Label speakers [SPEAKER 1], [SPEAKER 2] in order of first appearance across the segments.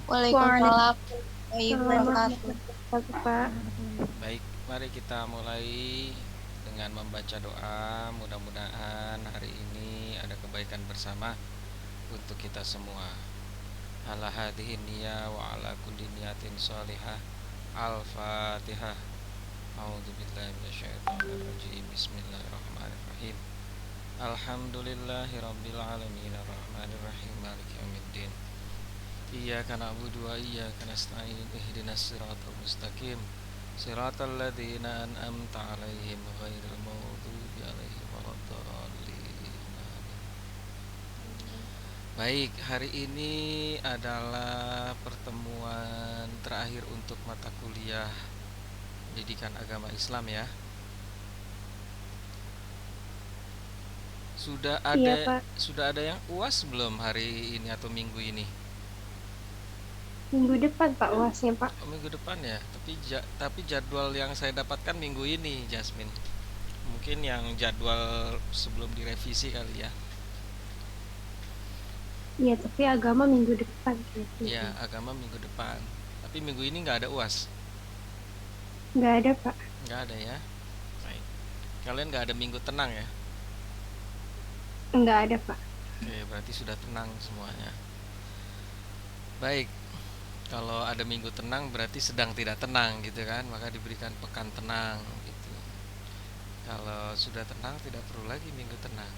[SPEAKER 1] Waalaikumsalam warahmatullahi wabarakatuh.
[SPEAKER 2] warahmatullahi wabarakatuh, Pak.
[SPEAKER 3] Baik, mari kita mulai dengan membaca doa. Mudah-mudahan hari ini ada kebaikan bersama untuk kita semua. Ala hadhihi niyya wa ala kulli niyatin shalihah. Al-Fatihah. A'udzubillahi minasyaitonir rajim. Bismillahirrahmanirrahim. Alhamdulillahirabbil alamin arrahmanir rahim maliki yaumiddin. Iyyaka na'budu wa iyyaka nasta'in ihdinas siratal mustaqim siratal ladzina an'amta 'alaihim ghairil maghdubi 'alaihim waladdallin. Baik, hari ini adalah pertemuan terakhir untuk mata kuliah Pendidikan Agama Islam ya. Sudah
[SPEAKER 2] Iya,
[SPEAKER 3] ada
[SPEAKER 2] Pak.
[SPEAKER 3] sudah ada yang UAS belum hari ini atau minggu ini?
[SPEAKER 2] Minggu depan, Pak, UASnya, Pak.
[SPEAKER 3] Oh, minggu depan ya. Tapi jadwal yang saya dapatkan minggu ini, Jasmine. Mungkin yang jadwal sebelum direvisi kali ya.
[SPEAKER 2] Iya, tapi agama minggu depan.
[SPEAKER 3] Ya, agama minggu depan. Tapi minggu ini nggak ada UAS.
[SPEAKER 2] Nggak ada, Pak.
[SPEAKER 3] Nggak ada ya. Baik. Kalian nggak ada minggu tenang ya?
[SPEAKER 2] Nggak ada, Pak.
[SPEAKER 3] Oke, berarti sudah tenang semuanya. Baik. Kalau ada minggu tenang berarti sedang tidak tenang gitu kan, maka diberikan pekan tenang gitu. Kalau sudah tenang tidak perlu lagi minggu tenang.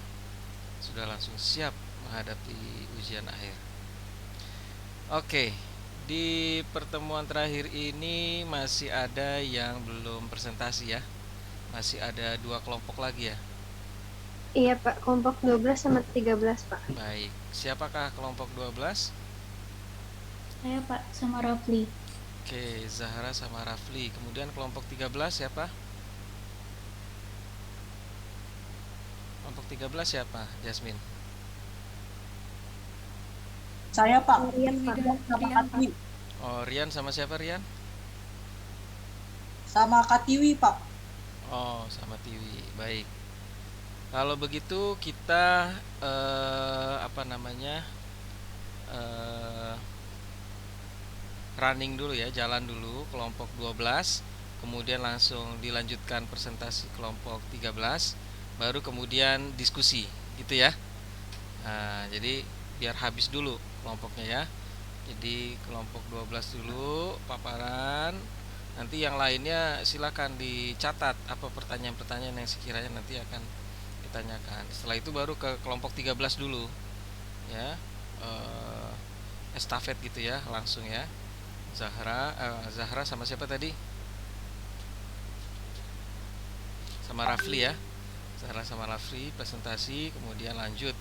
[SPEAKER 3] Sudah langsung siap menghadapi ujian akhir. Oke, di pertemuan terakhir ini masih ada yang belum presentasi ya. Masih ada 2 kelompok lagi ya.
[SPEAKER 2] Iya, Pak. Kelompok 12 sama 13, Pak.
[SPEAKER 3] Baik, siapakah kelompok 12?
[SPEAKER 1] Saya Pak sama Rafli.
[SPEAKER 3] Oke, Zahra sama Rafli. Kemudian kelompok 13 siapa? Kelompok 13 siapa? Jasmine.
[SPEAKER 4] Saya Pak,
[SPEAKER 2] Rian, Pak.
[SPEAKER 4] sama
[SPEAKER 1] Rian,
[SPEAKER 4] Katiwi.
[SPEAKER 3] Oh, Rian sama siapa Rian?
[SPEAKER 4] Sama Katiwi Pak.
[SPEAKER 3] Oh, sama Tiwi. Baik. Kalau begitu kita apa namanya? eh, running dulu ya, jalan dulu kelompok 12, kemudian langsung dilanjutkan presentasi kelompok 13, baru kemudian diskusi, gitu ya. Nah, jadi biar habis dulu kelompoknya ya. Jadi kelompok 12 dulu paparan. Nanti yang lainnya silakan dicatat apa pertanyaan-pertanyaan yang sekiranya nanti akan ditanyakan. Setelah itu baru ke kelompok 13 dulu. Ya. Estafet gitu ya, langsung ya. Zahra sama siapa tadi? Sama Rafli ya. Zahra sama Rafli presentasi, kemudian lanjut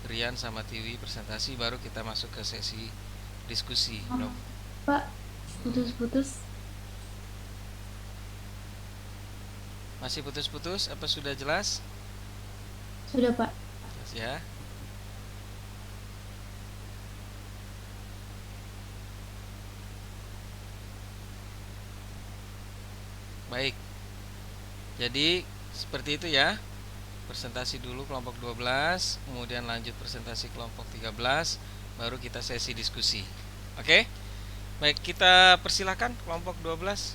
[SPEAKER 3] Rian sama Tiwi presentasi, baru kita masuk ke sesi diskusi.
[SPEAKER 1] Pak, putus-putus.
[SPEAKER 3] Masih putus-putus apa sudah jelas?
[SPEAKER 1] Sudah Pak.
[SPEAKER 3] Jelas ya. Baik. Jadi seperti itu ya. Presentasi dulu kelompok 12, kemudian lanjut presentasi kelompok 13, baru kita sesi diskusi. Oke? Baik, kita persilakan kelompok 12.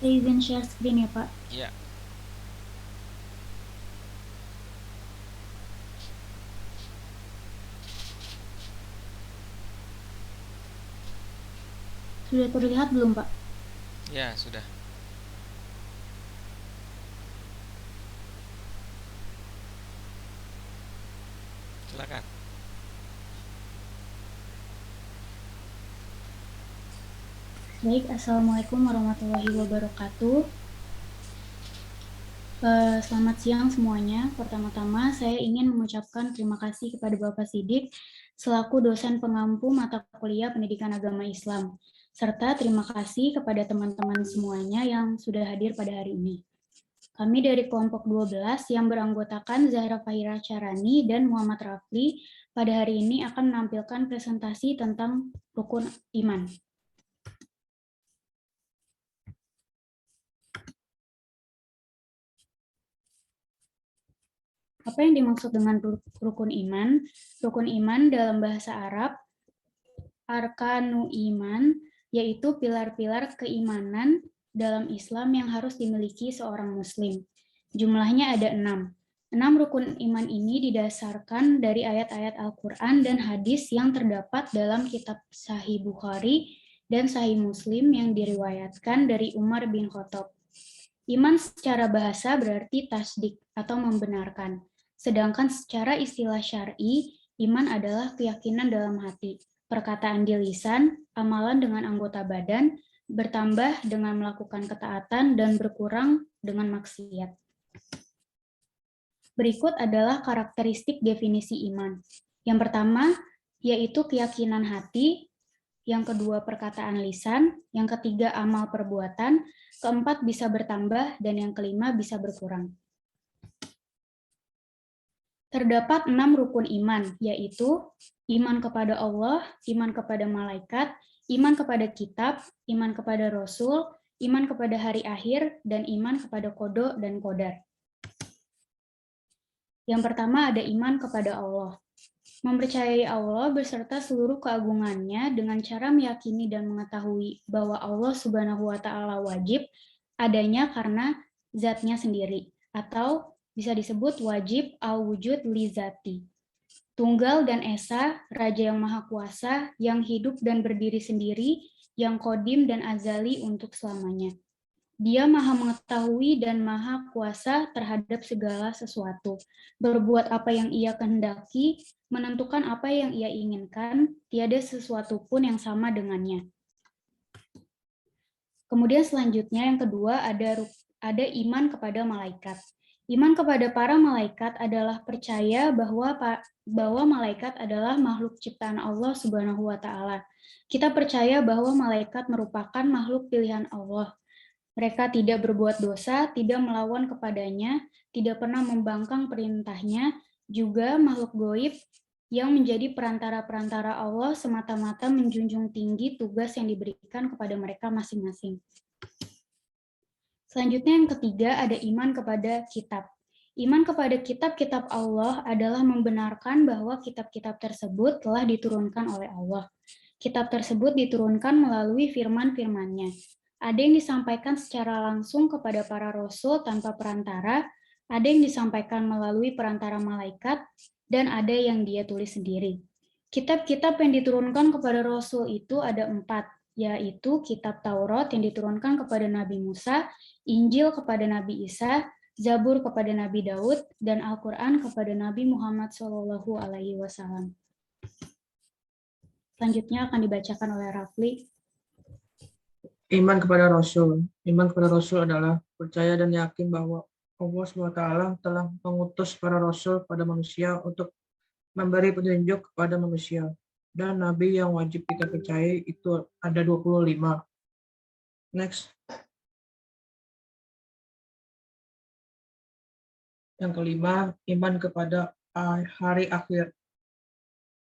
[SPEAKER 1] Saya izin share screen ya Pak.
[SPEAKER 3] Ya.
[SPEAKER 1] Sudah terlihat belum Pak?
[SPEAKER 3] Ya, sudah. Silakan.
[SPEAKER 1] Baik, Assalamualaikum warahmatullahi wabarakatuh. Selamat siang semuanya. Pertama-tama saya ingin mengucapkan terima kasih kepada Bapak Sidik selaku dosen pengampu mata kuliah Pendidikan Agama Islam, serta terima kasih kepada teman-teman semuanya yang sudah hadir pada hari ini. Kami dari kelompok 12 yang beranggotakan Zahra Fahira Carani dan Muhammad Rafli pada hari ini akan menampilkan presentasi tentang rukun iman. Apa yang dimaksud dengan rukun iman? Rukun iman dalam bahasa Arab, arkanu iman, yaitu pilar-pilar keimanan dalam Islam yang harus dimiliki seorang muslim. Jumlahnya ada 6. 6 rukun iman ini didasarkan dari ayat-ayat Al-Quran dan hadis yang terdapat dalam kitab Sahih Bukhari dan Sahih Muslim yang diriwayatkan dari Umar bin Khattab. Iman secara bahasa berarti tasdik atau membenarkan. Sedangkan secara istilah syar'i, iman adalah keyakinan dalam hati, perkataan di lisan, amalan dengan anggota badan, bertambah dengan melakukan ketaatan, dan berkurang dengan maksiat. Berikut adalah karakteristik definisi iman. Yang pertama, yaitu keyakinan hati. Yang kedua, perkataan lisan. Yang ketiga, amal perbuatan. Keempat, bisa bertambah. Dan yang kelima, bisa berkurang. Terdapat 6 rukun iman, yaitu iman kepada Allah, iman kepada malaikat, iman kepada kitab, iman kepada Rasul, iman kepada hari akhir, dan iman kepada qada dan qadar. Yang pertama ada iman kepada Allah. Mempercayai Allah beserta seluruh keagungannya dengan cara meyakini dan mengetahui bahwa Allah Subhanahu wa Ta'ala wajib adanya karena zatnya sendiri, atau bisa disebut wajib al-wujud li zati. Tunggal dan esa, Raja yang Maha Kuasa, yang hidup dan berdiri sendiri, yang kodim dan azali untuk selamanya. Dia Maha mengetahui dan Maha Kuasa terhadap segala sesuatu. Berbuat apa yang Ia kehendaki, menentukan apa yang Ia inginkan, tiada sesuatu pun yang sama dengannya. Kemudian selanjutnya yang kedua ada iman kepada malaikat. Iman kepada para malaikat adalah percaya bahwa malaikat adalah makhluk ciptaan Allah Subhanahu wa Ta'ala. Kita percaya bahwa malaikat merupakan makhluk pilihan Allah. Mereka tidak berbuat dosa, tidak melawan kepadanya, tidak pernah membangkang perintahnya, juga makhluk gaib yang menjadi perantara-perantara Allah semata-mata menjunjung tinggi tugas yang diberikan kepada mereka masing-masing. Selanjutnya yang ketiga ada iman kepada kitab. Iman kepada kitab-kitab Allah adalah membenarkan bahwa kitab-kitab tersebut telah diturunkan oleh Allah. Kitab tersebut diturunkan melalui firman-firman-Nya. Ada yang disampaikan secara langsung kepada para rasul tanpa perantara, ada yang disampaikan melalui perantara malaikat, dan ada yang dia tulis sendiri. Kitab-kitab yang diturunkan kepada rasul itu ada 4, yaitu kitab Taurat yang diturunkan kepada Nabi Musa, Injil kepada Nabi Isa, Zabur kepada Nabi Daud, dan Al-Quran kepada Nabi Muhammad SAW. Selanjutnya akan dibacakan oleh Rafli.
[SPEAKER 5] Iman kepada Rasul. Iman kepada Rasul adalah percaya dan yakin bahwa Allah SWT telah mengutus para Rasul pada manusia untuk memberi petunjuk kepada manusia. Dan Nabi yang wajib kita percayai itu ada 25. Next. Yang kelima, iman kepada hari akhir.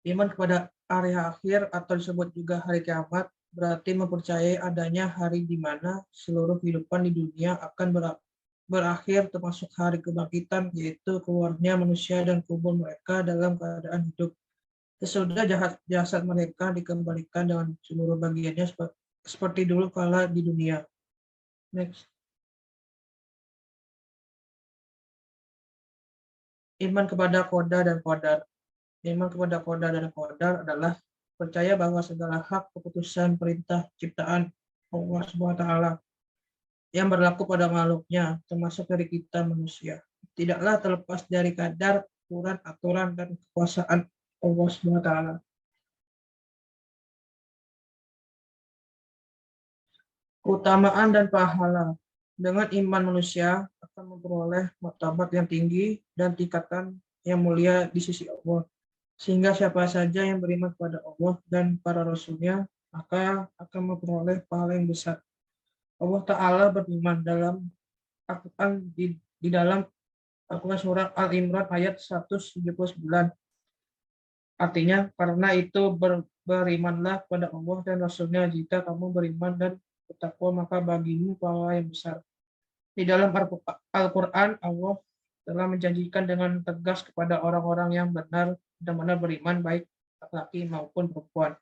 [SPEAKER 5] Iman kepada hari akhir atau disebut juga hari kiamat berarti mempercayai adanya hari di mana seluruh kehidupan di dunia akan berakhir, termasuk hari kebangkitan, yaitu keluarnya manusia dan kubur mereka dalam keadaan hidup. Sesudah jasad mereka dikembalikan dengan seluruh bagiannya seperti dulu kala di dunia. Next. Iman kepada qada dan qadar. Iman kepada qada dan qadar adalah percaya bahwa segala hak keputusan perintah ciptaan Allah SWT yang berlaku pada makhluknya, termasuk dari kita manusia, tidaklah terlepas dari kadar, ukuran, aturan, dan kekuasaan Allah SWT. Keutamaan dan pahala. Dengan iman manusia akan memperoleh martabat yang tinggi dan tingkatan yang mulia di sisi Allah. Sehingga siapa saja yang beriman kepada Allah dan para Rasul-Nya, maka akan memperoleh pahala yang besar. Allah Ta'ala berfirman dalam Al-Quran di dalam Al-Quran surah Al-Imran ayat 179. Artinya, karena itu berimanlah kepada Allah dan Rasul-Nya. Jika kamu beriman dan bertakwa, maka bagimu pahala yang besar. Di dalam Al-Quran, Allah telah menjanjikan dengan tegas kepada orang-orang yang benar-benar beriman, baik laki-laki maupun perempuan,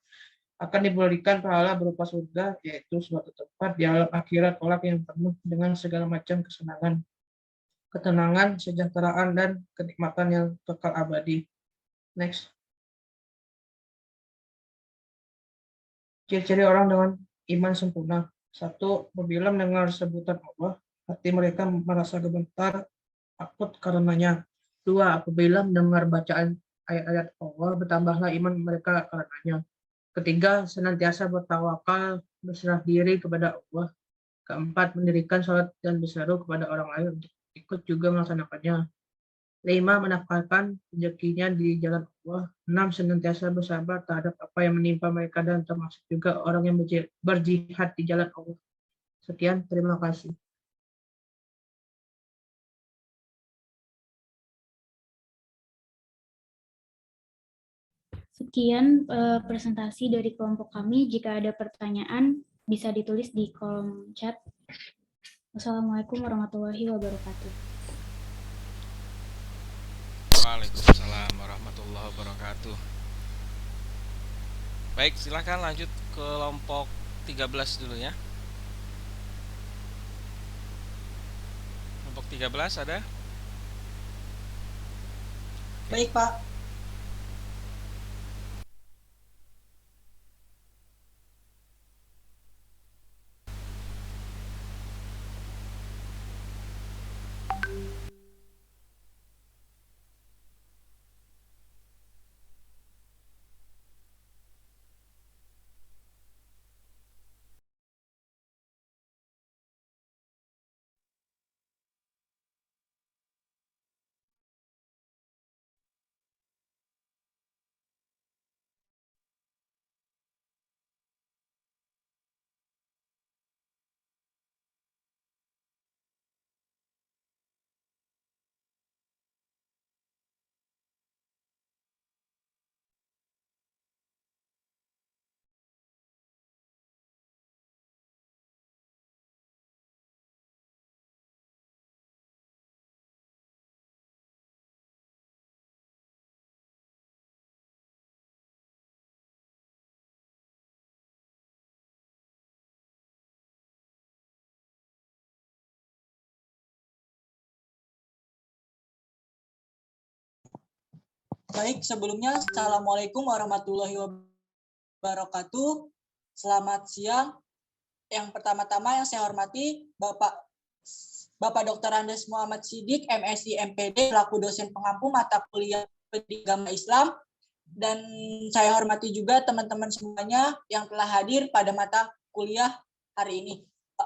[SPEAKER 5] akan diberikan pahala berupa surga, yaitu suatu tempat di alam akhirat kelak yang penuh dengan segala macam kesenangan, ketenangan, kesejahteraan, dan kenikmatan yang kekal abadi. Next. Ciri-ciri orang dengan iman sempurna. 1. Apabila mendengar sebutan Allah, hati mereka merasa gemetar, takut karenanya. 2. Apabila mendengar bacaan ayat-ayat Allah, bertambahlah iman mereka karenanya. 3. Senantiasa bertawakal, berserah diri kepada Allah. 4. Mendirikan sholat dan berseru kepada orang lain untuk ikut juga melaksanakannya. 5. Menafkahkan rezekinya di jalan Allah. 6. Senantiasa bersabar terhadap apa yang menimpa mereka dan termasuk juga orang yang berjihad di jalan Allah. Sekian, terima kasih.
[SPEAKER 1] Sekian presentasi dari kelompok kami. Jika ada pertanyaan, bisa ditulis di kolom chat. Wassalamualaikum warahmatullahi wabarakatuh.
[SPEAKER 3] Waalaikumsalam warahmatullahi wabarakatuh. Baik, silakan lanjut ke kelompok 13 dulu ya. Kelompok 13 ada?
[SPEAKER 4] Baik, Pak. Baik, sebelumnya Assalamualaikum warahmatullahi wabarakatuh. Selamat siang. Yang pertama-tama yang saya hormati Bapak Dr. Andes Muhammad Siddiq, MSI MPD, selaku dosen pengampu mata kuliah Pendidikan Agama Islam, dan saya hormati juga teman-teman semuanya yang telah hadir pada mata kuliah hari ini.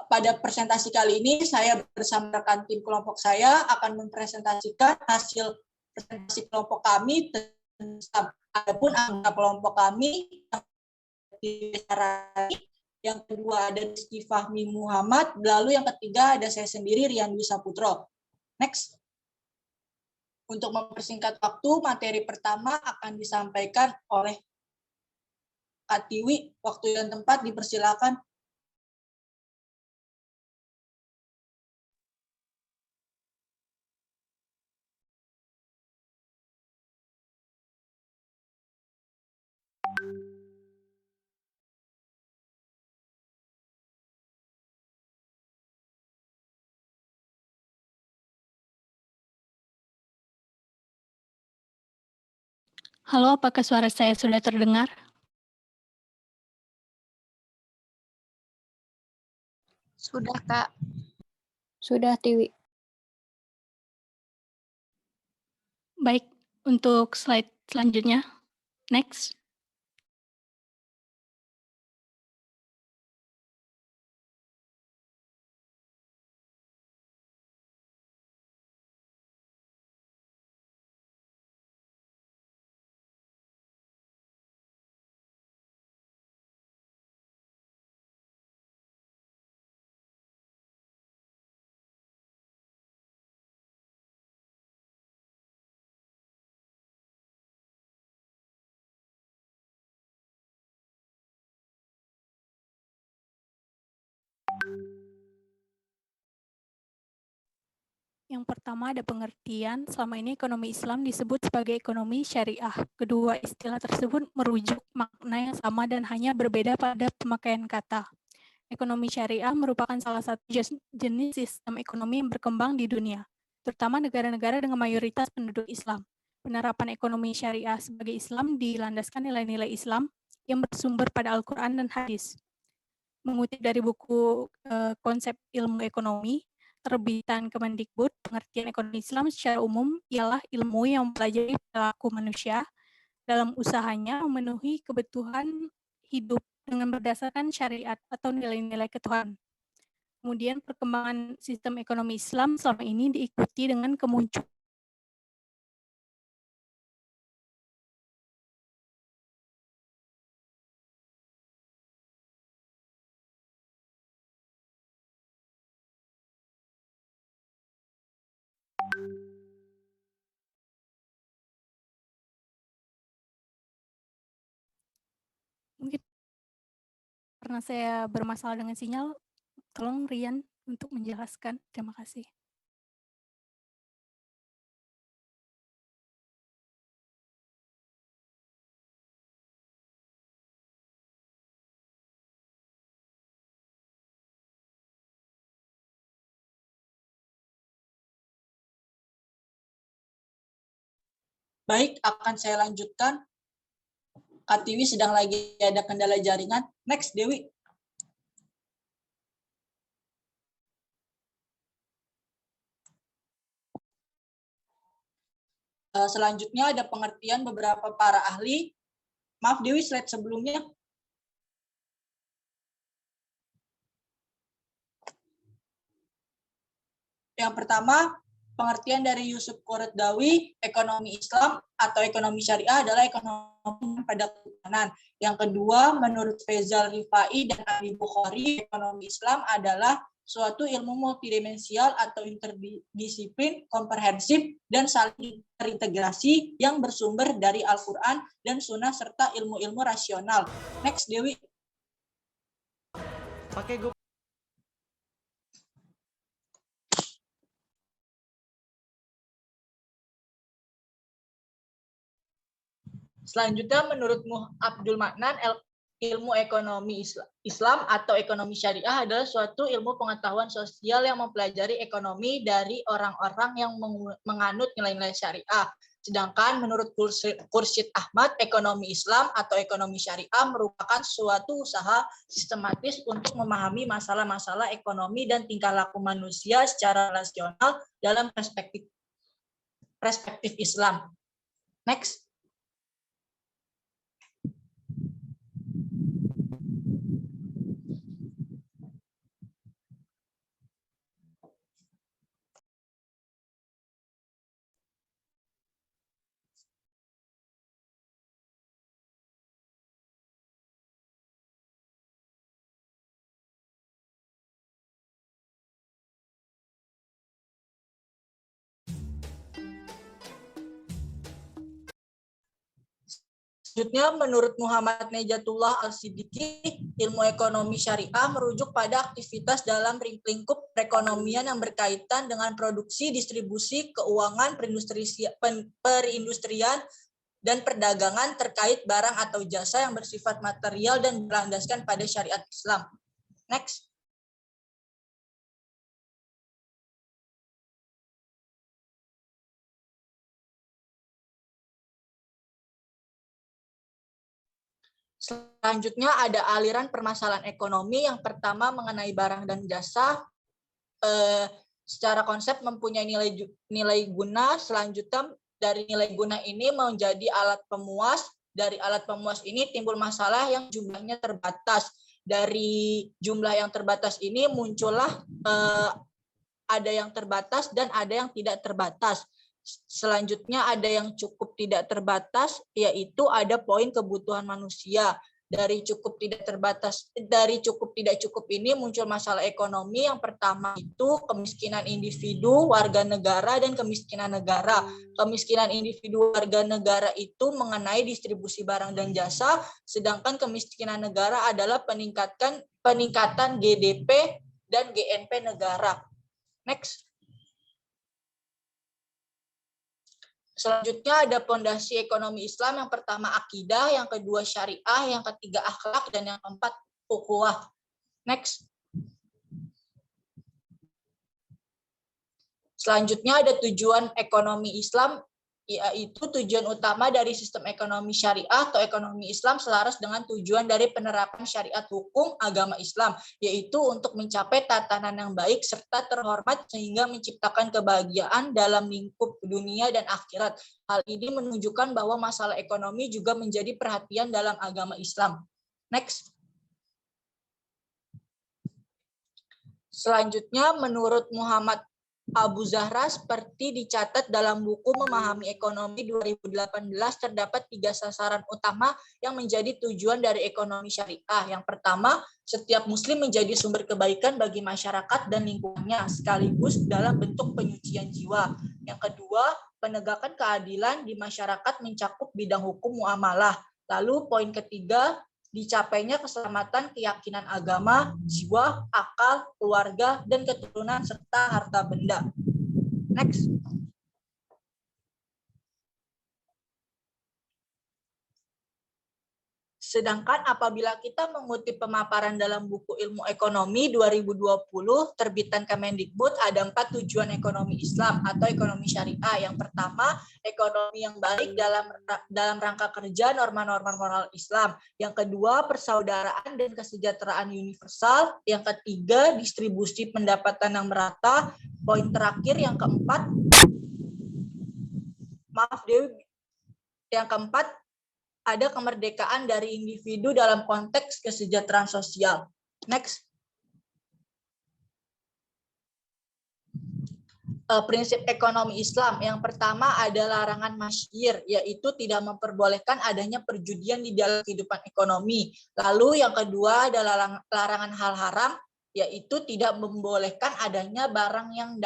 [SPEAKER 4] Pada presentasi kali ini, saya bersama rekan tim kelompok saya akan mempresentasikan hasil presentasi kelompok kami. Adapun anggota kelompok kami yang kedua ada Rizky Fahmi Muhammad, lalu yang ketiga ada saya sendiri Rian Dwi Saputro. Next. Untuk mempersingkat waktu, materi pertama akan disampaikan oleh Kak Tiwi. Waktu dan tempat dipersilakan.
[SPEAKER 6] Halo, apakah suara saya sudah terdengar?
[SPEAKER 2] Sudah, Kak.
[SPEAKER 6] Sudah, Tiwi. Baik, untuk slide selanjutnya. Next. Yang pertama ada pengertian, selama ini ekonomi Islam disebut sebagai ekonomi syariah. Kedua, istilah tersebut merujuk makna yang sama dan hanya berbeda pada pemakaian kata. Ekonomi syariah merupakan salah satu jenis sistem ekonomi yang berkembang di dunia, terutama negara-negara dengan mayoritas penduduk Islam. Penerapan ekonomi syariah sebagai Islam dilandaskan nilai-nilai Islam yang bersumber pada Al-Quran dan Hadis. Mengutip dari buku Konsep Ilmu Ekonomi, terbitan Kemendikbud, pengertian ekonomi Islam secara umum ialah ilmu yang mempelajari perilaku manusia dalam usahanya memenuhi kebutuhan hidup dengan berdasarkan syariat atau nilai-nilai ketuhanan. Kemudian perkembangan sistem ekonomi Islam selama ini diikuti dengan kemunculan mungkin karena saya bermasalah dengan sinyal, tolong Rian untuk menjelaskan. Terima kasih.
[SPEAKER 4] Baik, akan saya lanjutkan. Kak Tiwi sedang lagi ada kendala jaringan. Next, Dewi. Selanjutnya ada pengertian beberapa para ahli. Maaf Dewi, slide sebelumnya. Yang pertama, pengertian dari Yusuf Qaradawi, ekonomi Islam atau ekonomi syariah adalah ekonomi pada ketuhanan. Yang kedua, menurut Faisal Rifai dan Ali Bukhari, ekonomi Islam adalah suatu ilmu multidimensial atau interdisiplin, komprehensif, dan saling terintegrasi yang bersumber dari Al-Quran dan Sunnah serta ilmu-ilmu rasional. Next, Dewi. Selanjutnya, menurut Abdul Maknan, ilmu ekonomi Islam atau ekonomi syariah adalah suatu ilmu pengetahuan sosial yang mempelajari ekonomi dari orang-orang yang menganut nilai-nilai syariah. Sedangkan menurut Khursyid Ahmad, ekonomi Islam atau ekonomi syariah merupakan suatu usaha sistematis untuk memahami masalah-masalah ekonomi dan tingkah laku manusia secara rasional dalam perspektif Islam. Next. Selanjutnya, menurut Muhammad Nejatullah Al-Siddiqi, ilmu ekonomi syariah merujuk pada aktivitas dalam lingkup perekonomian yang berkaitan dengan produksi, distribusi, keuangan, perindustrian, dan perdagangan terkait barang atau jasa yang bersifat material dan berlandaskan pada syariat Islam. Next. Selanjutnya ada aliran permasalahan ekonomi. Yang pertama mengenai barang dan jasa. Secara konsep mempunyai nilai guna. Selanjutnya dari nilai guna ini menjadi alat pemuas. Dari alat pemuas ini timbul masalah yang jumlahnya terbatas. Dari jumlah yang terbatas ini muncullah ada yang terbatas dan ada yang tidak terbatas. Selanjutnya ada yang cukup tidak terbatas, yaitu ada poin kebutuhan manusia. Dari cukup tidak terbatas, dari cukup tidak cukup ini muncul masalah ekonomi. Yang pertama itu kemiskinan individu, warga negara, dan kemiskinan negara. Kemiskinan individu warga negara itu mengenai distribusi barang dan jasa, sedangkan kemiskinan negara adalah peningkatan GDP dan GNP negara. Next. Selanjutnya ada pondasi ekonomi Islam, yang pertama akidah, yang kedua syariah, yang ketiga akhlak, dan yang keempat ukhuwah. Next. Selanjutnya ada tujuan ekonomi Islam, yaitu tujuan utama dari sistem ekonomi syariah atau ekonomi Islam selaras dengan tujuan dari penerapan syariat hukum agama Islam, yaitu untuk mencapai tatanan yang baik serta terhormat sehingga menciptakan kebahagiaan dalam lingkup dunia dan akhirat. Hal ini menunjukkan bahwa masalah ekonomi juga menjadi perhatian dalam agama Islam. Next. Selanjutnya, menurut Muhammad Abu Zahra, seperti dicatat dalam buku Memahami Ekonomi 2018, terdapat 3 sasaran utama yang menjadi tujuan dari ekonomi syariah. Yang pertama, setiap muslim menjadi sumber kebaikan bagi masyarakat dan lingkungannya, sekaligus dalam bentuk penyucian jiwa. Yang kedua, penegakan keadilan di masyarakat mencakup bidang hukum muamalah. Lalu poin ketiga, dicapainya keselamatan keyakinan agama, jiwa, akal, keluarga, dan keturunan, serta harta benda. Next. Sedangkan apabila kita mengutip pemaparan dalam buku Ilmu Ekonomi 2020 terbitan Kemendikbud, ada 4 tujuan ekonomi Islam atau ekonomi syariah. Yang pertama, ekonomi yang baik dalam rangka kerja norma-norma moral Islam. Yang kedua, persaudaraan dan kesejahteraan universal. Yang ketiga, distribusi pendapatan yang merata. Poin terakhir yang keempat, yang keempat, ada kemerdekaan dari individu dalam konteks kesejahteraan sosial. Next. Prinsip ekonomi Islam. Yang pertama ada larangan masyir, yaitu tidak memperbolehkan adanya perjudian di dalam kehidupan ekonomi. Lalu yang kedua adalah larangan hal haram, yaitu tidak membolehkan adanya barang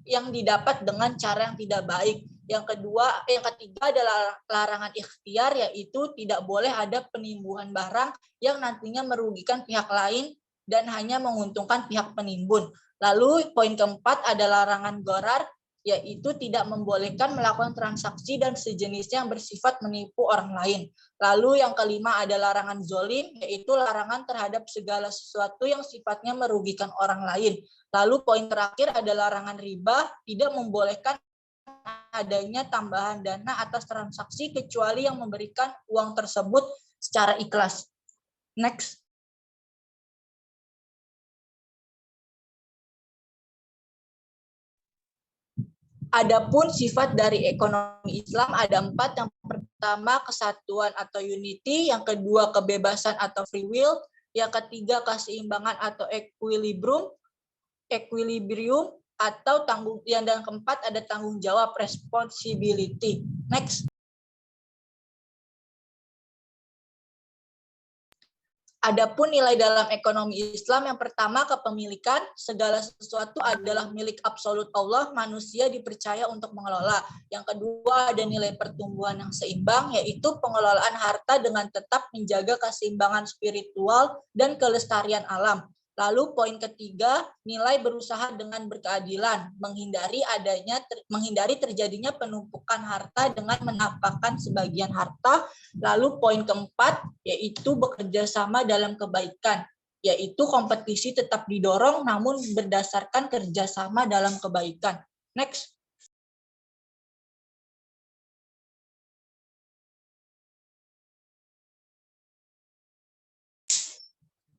[SPEAKER 4] yang didapat dengan cara yang tidak baik. Yang ketiga adalah larangan ikhtiar, yaitu tidak boleh ada penimbuhan barang yang nantinya merugikan pihak lain dan hanya menguntungkan pihak penimbun. Lalu poin keempat adalah larangan gharar, yaitu tidak membolehkan melakukan transaksi dan sejenisnya yang bersifat menipu orang lain. Lalu yang kelima ada larangan zolim, yaitu larangan terhadap segala sesuatu yang sifatnya merugikan orang lain. Lalu poin terakhir ada larangan riba, tidak membolehkan adanya tambahan dana atas transaksi kecuali yang memberikan uang tersebut secara ikhlas. Next. Adapun sifat dari ekonomi Islam ada 4. Yang pertama kesatuan atau unity, yang kedua kebebasan atau free will, yang ketiga keseimbangan atau equilibrium atau dan keempat ada tanggung jawab responsibility. Next. Adapun nilai dalam ekonomi Islam, yang pertama kepemilikan, segala sesuatu adalah milik absolut Allah, manusia dipercaya untuk mengelola. Yang kedua ada nilai pertumbuhan yang seimbang, yaitu pengelolaan harta dengan tetap menjaga keseimbangan spiritual dan kelestarian alam. Lalu poin ketiga, nilai berusaha dengan berkeadilan, menghindari terjadinya penumpukan harta dengan menafkahkan sebagian harta. Lalu poin keempat, yaitu bekerja sama dalam kebaikan, yaitu kompetisi tetap didorong namun berdasarkan kerjasama dalam kebaikan. Next.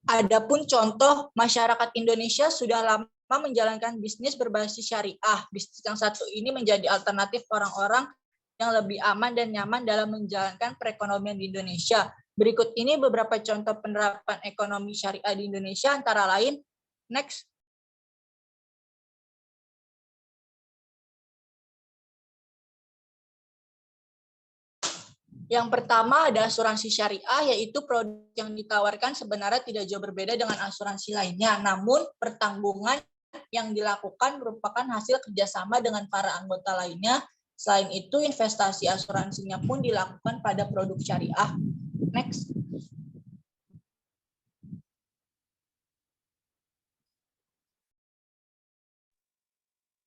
[SPEAKER 4] Adapun contoh masyarakat Indonesia sudah lama menjalankan bisnis berbasis syariah. Bisnis yang satu ini menjadi alternatif orang-orang yang lebih aman dan nyaman dalam menjalankan perekonomian di Indonesia. Berikut ini beberapa contoh penerapan ekonomi syariah di Indonesia, antara lain. Next. Yang pertama ada asuransi syariah, yaitu produk yang ditawarkan sebenarnya tidak jauh berbeda dengan asuransi lainnya, namun pertanggungan yang dilakukan merupakan hasil kerjasama dengan para anggota lainnya. Selain itu, investasi asuransinya pun dilakukan pada produk syariah. Next.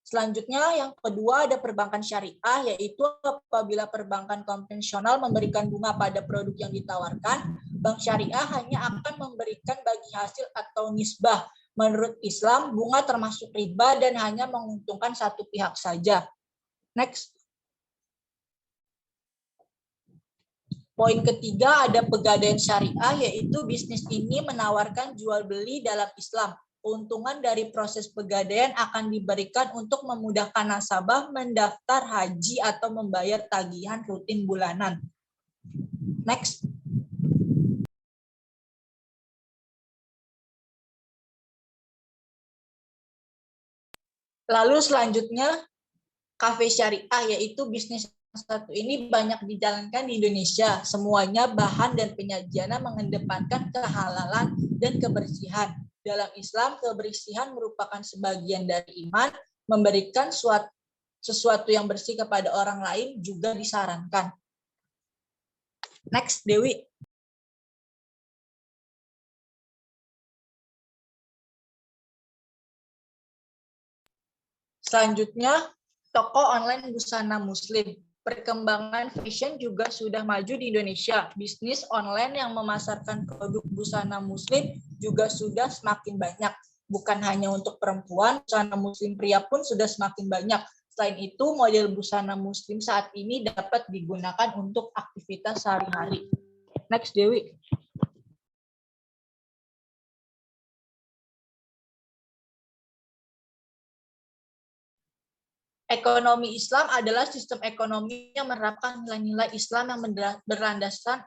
[SPEAKER 4] Selanjutnya yang kedua ada perbankan syariah, yaitu apabila perbankan konvensional memberikan bunga pada produk yang ditawarkan, bank syariah hanya akan memberikan bagi hasil atau nisbah. Menurut Islam, bunga termasuk riba dan hanya menguntungkan satu pihak saja. Next. Poin ketiga ada pegadaian syariah, yaitu bisnis ini menawarkan jual beli dalam Islam. Keuntungan dari proses pegadaian akan diberikan untuk memudahkan nasabah mendaftar haji atau membayar tagihan rutin bulanan. Next. Lalu selanjutnya, kafe syariah, yaitu bisnis satu ini banyak dijalankan di Indonesia. Semuanya bahan dan penyajiannya mengedepankan kehalalan dan kebersihan. Dalam Islam, kebersihan merupakan sebagian dari iman. Memberikan sesuatu yang bersih kepada orang lain juga disarankan. Next, Dewi. Selanjutnya, toko online busana muslim. Perkembangan fashion juga sudah maju di Indonesia. Bisnis online yang memasarkan produk busana muslim juga sudah semakin banyak. Bukan hanya untuk perempuan, busana muslim pria pun sudah semakin banyak. Selain itu, model busana muslim saat ini dapat digunakan untuk aktivitas sehari-hari. Next, Dewi. Ekonomi Islam adalah sistem ekonomi yang menerapkan nilai-nilai Islam yang berlandaskan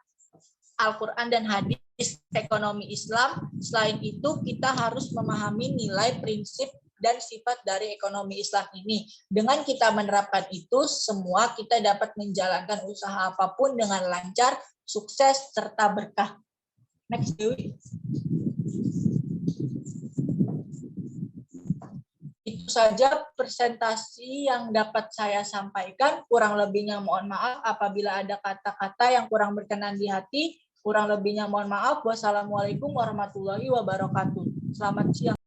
[SPEAKER 4] Al-Quran dan hadis. Ekonomi Islam, selain itu kita harus memahami nilai, prinsip, dan sifat dari ekonomi Islam ini. Dengan kita menerapkan itu, semua kita dapat menjalankan usaha apapun dengan lancar, sukses, serta berkah. Next, Dewi. Itu saja presentasi yang dapat saya sampaikan. Kurang lebihnya mohon maaf apabila ada kata-kata yang kurang berkenan di hati. Kurang lebihnya mohon maaf. Wassalamualaikum warahmatullahi wabarakatuh. Selamat siang.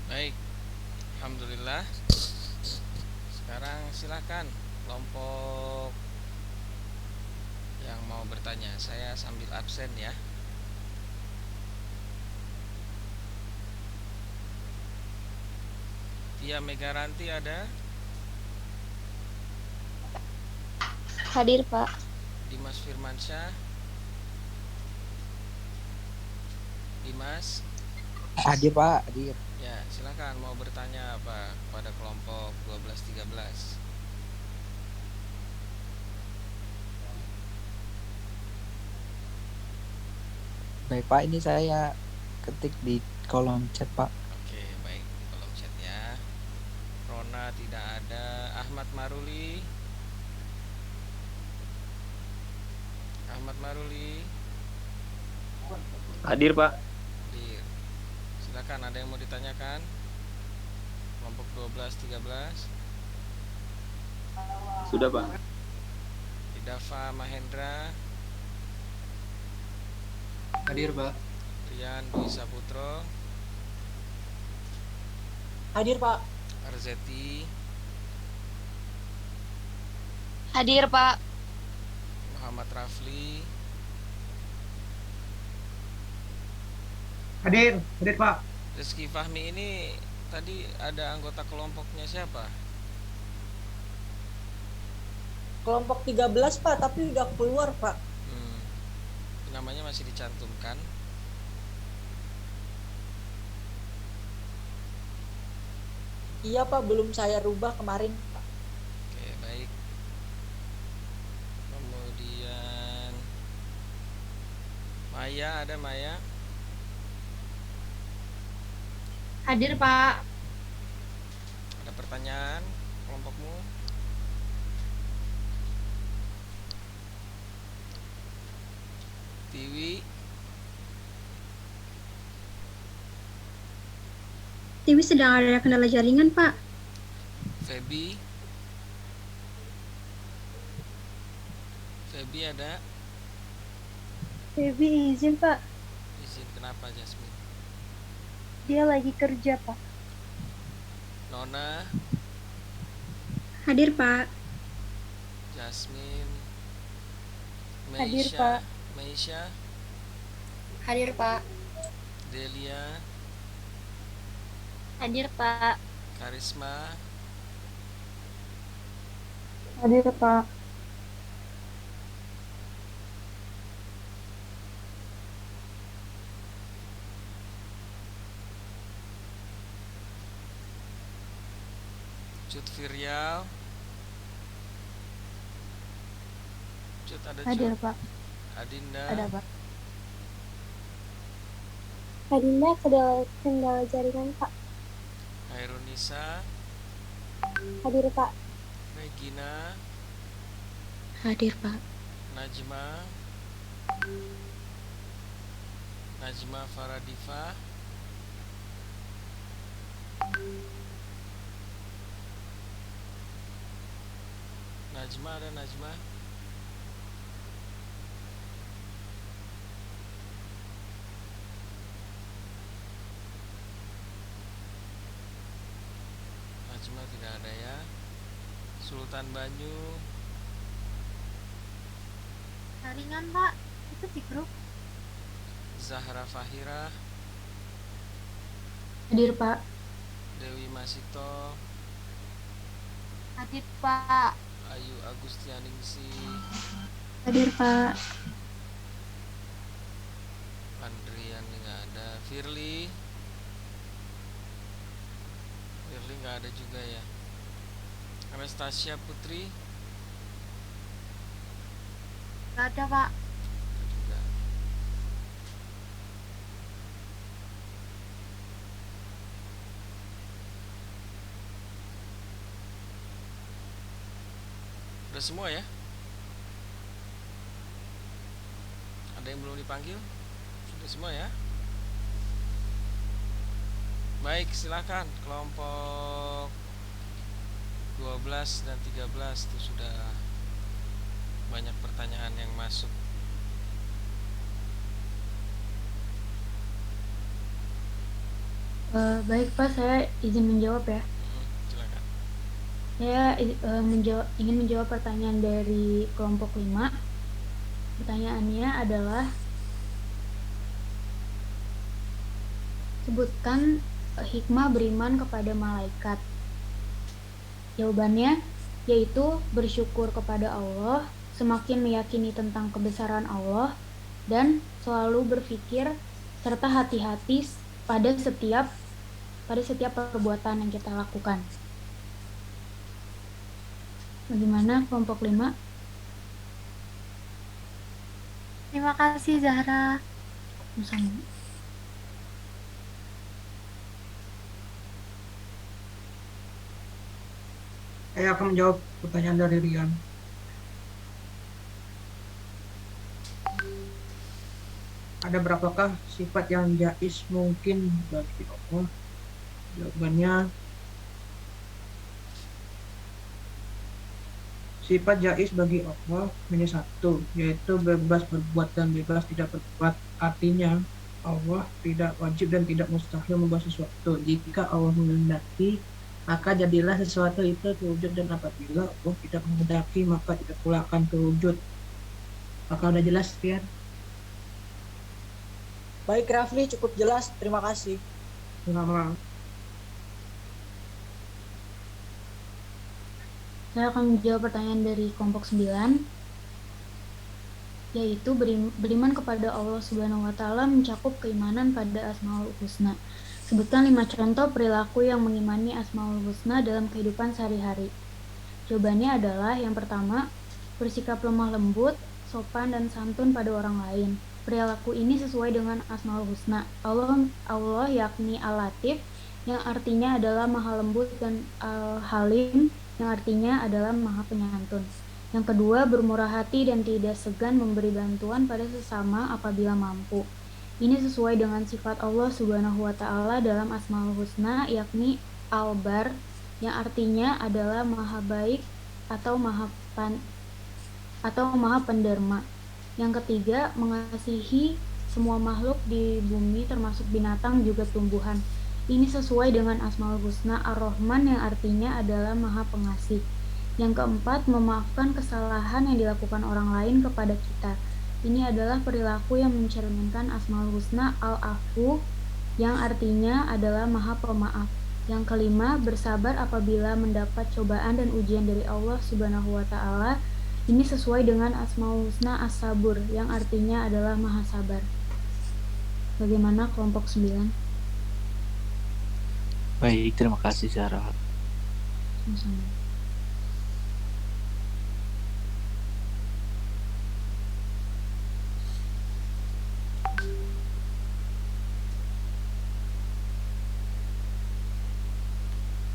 [SPEAKER 3] Baik, alhamdulillah. Sekarang silakan kelompok yang mau bertanya. Saya sambil absen ya. Tia Megaranti ada?
[SPEAKER 2] Hadir, Pak.
[SPEAKER 3] Dimas Firmansyah? Dimas?
[SPEAKER 7] Hadir Pak, hadir.
[SPEAKER 3] Ya, silakan mau bertanya apa pada kelompok 12-13.
[SPEAKER 7] Baik Pak, ini saya ketik di kolom chat Pak.
[SPEAKER 3] Oke, baik, di kolom chat ya. Rona tidak ada. Ahmad Maruli? Ahmad Maruli?
[SPEAKER 8] Hadir, Pak.
[SPEAKER 3] Hadir. Silakan, ada yang mau ditanyakan? Kelompok 12-13.
[SPEAKER 8] Sudah, Pak.
[SPEAKER 3] Idafa Mahendra?
[SPEAKER 9] Hadir, Pak.
[SPEAKER 3] Rian Dwi Saputro?
[SPEAKER 4] Hadir, Pak.
[SPEAKER 3] Arzeti?
[SPEAKER 2] Hadir, Pak.
[SPEAKER 3] Muhammad Rafli?
[SPEAKER 5] Hadir Pak.
[SPEAKER 3] Rizky Fahmi ini tadi ada anggota kelompoknya siapa?
[SPEAKER 4] Kelompok 13, Pak, tapi udah keluar, Pak.
[SPEAKER 3] Namanya masih dicantumkan.
[SPEAKER 4] Iya, Pak, belum saya rubah kemarin.
[SPEAKER 3] Oke, baik. Kemudian Maya, ada Maya?
[SPEAKER 2] Hadir, Pak.
[SPEAKER 3] Ada pertanyaan kelompokmu? Tiwi?
[SPEAKER 2] Tiwi sedang ada kendala jaringan, Pak.
[SPEAKER 3] Feby? Debbie ada?
[SPEAKER 2] Debbie izin, Pak.
[SPEAKER 3] Izin kenapa Jasmine?
[SPEAKER 2] Dia lagi kerja, Pak.
[SPEAKER 3] Nona,
[SPEAKER 8] Hadir, Pak.
[SPEAKER 3] Jasmine,
[SPEAKER 2] Hadir,
[SPEAKER 3] Meisha,
[SPEAKER 2] Pak.
[SPEAKER 3] Meisha,
[SPEAKER 8] Hadir, Pak.
[SPEAKER 3] Delia,
[SPEAKER 2] Hadir, Pak.
[SPEAKER 3] Karisma,
[SPEAKER 2] Hadir, Pak.
[SPEAKER 3] Cut Virial. Cut ada
[SPEAKER 2] Hadir,
[SPEAKER 3] Cut.
[SPEAKER 2] Pak.
[SPEAKER 3] Adinda,
[SPEAKER 2] Ada, Pak. Adinda kendala jaringan, Pak.
[SPEAKER 3] Hairunisa,
[SPEAKER 2] Hadir, Pak.
[SPEAKER 3] Regina,
[SPEAKER 8] Hadir, Pak.
[SPEAKER 3] Najma, Najma Faradifa, Najma ada Najma, Najma tidak ada ya. Sultan Banyu,
[SPEAKER 2] Jaringan, Pak. Itu di grup.
[SPEAKER 3] Zahra Fahira,
[SPEAKER 1] Hadir, Pak.
[SPEAKER 3] Dewi Masito,
[SPEAKER 2] Hadir, Pak.
[SPEAKER 3] Ayu Agustianingsi,
[SPEAKER 1] Hadir, Pak.
[SPEAKER 3] Andrian nggak ada, Firly nggak ada juga ya. Anastasia Putri
[SPEAKER 2] Nggak ada, Pak.
[SPEAKER 3] nggak juga. Udah semua ya? Ada yang belum dipanggil? Sudah semua ya? Baik, silakan kelompok 12 dan 13 itu sudah banyak pertanyaan yang masuk.
[SPEAKER 1] Baik, Pak, saya izin menjawab ya.
[SPEAKER 3] Silakan.
[SPEAKER 1] Saya ingin menjawab pertanyaan dari kelompok 5. Pertanyaannya adalah, sebutkan hikmah beriman kepada malaikat. Jawabannya yaitu bersyukur kepada Allah, semakin meyakini tentang kebesaran Allah, dan selalu berpikir serta hati-hati pada setiap perbuatan yang kita lakukan. Bagaimana kelompok 5?
[SPEAKER 2] Terima kasih, Zahra.
[SPEAKER 1] Sama.
[SPEAKER 5] Saya akan menjawab pertanyaan dari Rian. Ada berapakah sifat yang jais mungkin bagi Allah? Jawabannya, sifat jais bagi Allah hanya satu, yaitu bebas berbuat dan bebas tidak berbuat. Artinya, Allah tidak wajib dan tidak mustahil membuat sesuatu. Jika Allah menghendaki, maka jadilah sesuatu itu terwujud, dan apabila Allah tidak menghendaki, maka tidak pula akan terwujud. Maka udah jelas, Rian?
[SPEAKER 4] Baik Rafli, cukup jelas. Terima kasih.
[SPEAKER 5] Selamat.
[SPEAKER 1] Saya akan menjawab pertanyaan dari kelompok 9, yaitu beriman kepada Allah Subhanahu wa Ta'ala mencakup keimanan pada Asmaul Husna. Sebutkan 5 contoh perilaku yang mengimani Asmaul Husna dalam kehidupan sehari-hari. Jawabannya adalah, yang pertama, bersikap lemah lembut, sopan dan santun pada orang lain. Perilaku ini sesuai dengan Asmaul Husna. Allah yakni Al-Latif, yang artinya adalah maha lembut, dan Al-Halim, yang artinya adalah maha penyantun. Yang kedua, bermurah hati dan tidak segan memberi bantuan pada sesama apabila mampu. Ini sesuai dengan sifat Allah Subhanahu wa Ta'ala dalam Asmaul Husna, yakni Al-Bar, yang artinya adalah maha baik atau maha atau maha penderma. Yang ketiga, mengasihi semua makhluk di bumi termasuk binatang juga tumbuhan. Ini sesuai dengan Asmaul Husna Ar-Rahman yang artinya adalah maha pengasih. Yang keempat, memaafkan kesalahan yang dilakukan orang lain kepada kita. Ini adalah perilaku yang mencerminkan Asmaul Husna Al-Afu yang artinya adalah maha pemaaf. Yang kelima, bersabar apabila mendapat cobaan dan ujian dari Allah Subhanahu wa Ta'ala. Ini sesuai dengan Asmaul Husna As-Sabur yang artinya adalah maha sabar. Bagaimana kelompok 9?
[SPEAKER 7] Baik, terima kasih Sarah.
[SPEAKER 1] Sama-sama.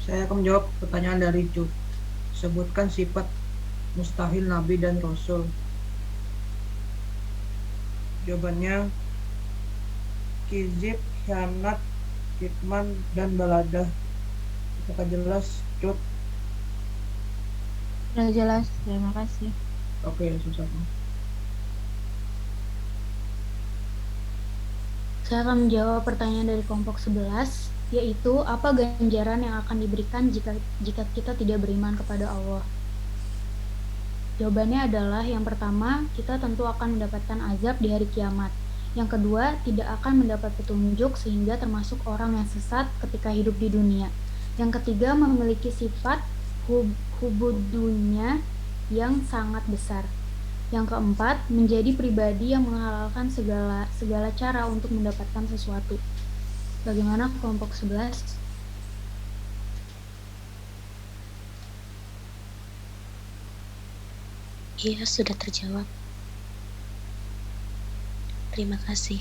[SPEAKER 5] Saya akan menjawab pertanyaan dari Cut. Sebutkan sifat mustahil Nabi dan Rasul. Jawabannya kizib, khianat, kitman, dan baladah. Apakah jelas, Cut?
[SPEAKER 9] Sudah jelas, terima kasih.
[SPEAKER 5] Oke, susah.
[SPEAKER 1] Saya akan menjawab pertanyaan dari kelompok 11, yaitu apa ganjaran yang akan diberikan jika kita tidak beriman kepada Allah. Jawabannya adalah yang pertama, kita tentu akan mendapatkan azab di hari kiamat. Yang kedua, tidak akan mendapat petunjuk sehingga termasuk orang yang sesat ketika hidup di dunia. Yang ketiga, memiliki sifat hubudunya yang sangat besar. Yang keempat, menjadi pribadi yang menghalalkan segala cara untuk mendapatkan sesuatu. Bagaimana kelompok 11?
[SPEAKER 8] Iya, sudah terjawab. Terima kasih.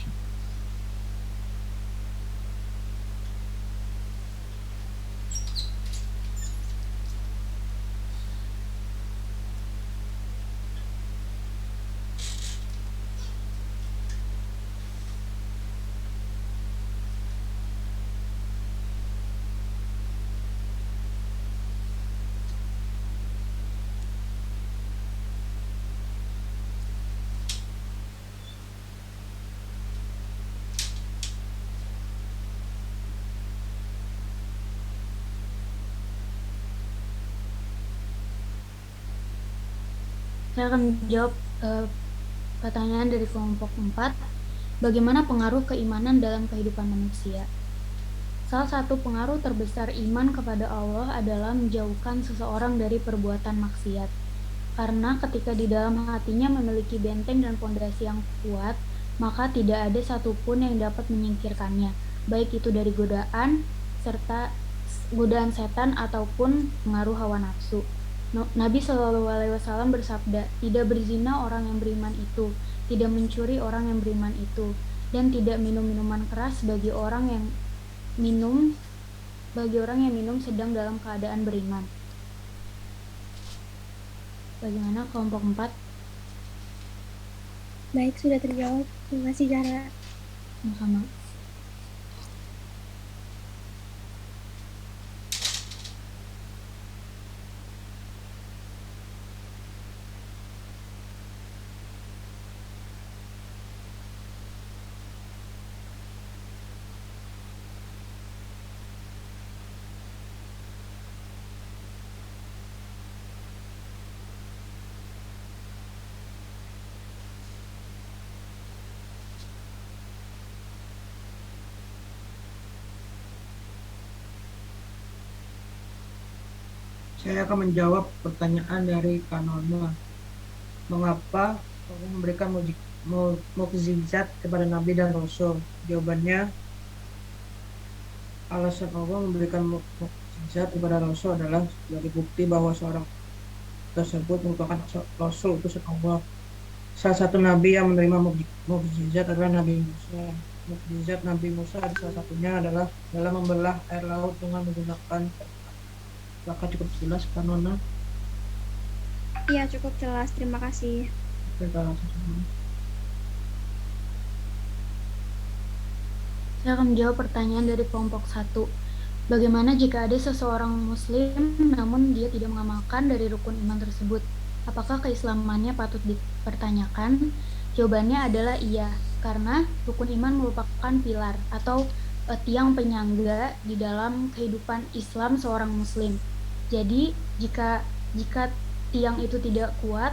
[SPEAKER 1] Saya akan menjawab pertanyaan dari kelompok 4. Bagaimana pengaruh keimanan dalam kehidupan manusia? Salah satu pengaruh terbesar iman kepada Allah adalah menjauhkan seseorang dari perbuatan maksiat. Karena ketika di dalam hatinya memiliki benteng dan pondasi yang kuat, maka tidak ada satupun yang dapat menyingkirkannya, baik itu dari godaan, serta godaan setan ataupun pengaruh hawa nafsu. Nabi Shallallahu Alaihi Wasallam bersabda, tidak berzina orang yang beriman itu, tidak mencuri orang yang beriman itu, dan tidak minum minuman keras bagi orang yang minum sedang dalam keadaan beriman. Bagaimana kelompok 4?
[SPEAKER 2] Baik, sudah terjawab. Terima kasih, Zara.
[SPEAKER 1] Sama-sama.
[SPEAKER 5] Saya akan menjawab pertanyaan dari Kanona. Mengapa Allah memberikan mukjizat kepada Nabi dan Rasul? Jawabannya, alasan Allah memberikan mukjizat kepada Rasul adalah sebagai bukti bahwa seorang tersebut merupakan Rasul utusan Allah. Salah satu Nabi yang menerima mukjizat adalah Nabi Musa. Mukjizat Nabi Musa salah satunya adalah dalam membelah air laut dengan menggunakan. Apakah cukup jelas, Kanona?
[SPEAKER 2] Iya, cukup jelas. Terima kasih.
[SPEAKER 1] Saya akan menjawab pertanyaan dari kelompok 1. Bagaimana jika ada seseorang muslim namun dia tidak mengamalkan dari rukun iman tersebut? Apakah keislamannya patut dipertanyakan? Jawabannya adalah iya, karena rukun iman merupakan pilar atau tiang penyangga di dalam kehidupan Islam seorang muslim. Jadi, jika tiang itu tidak kuat,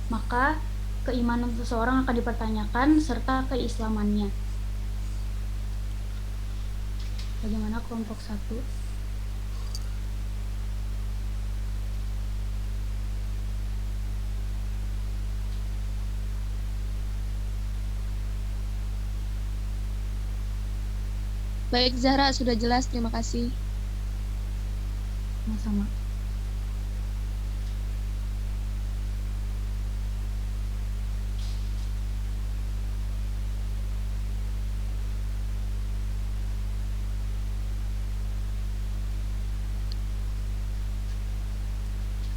[SPEAKER 1] maka keimanan seseorang akan dipertanyakan serta keislamannya. Bagaimana kelompok 1?
[SPEAKER 9] Baik Zahra, sudah jelas. Terima kasih.
[SPEAKER 1] Sama-sama.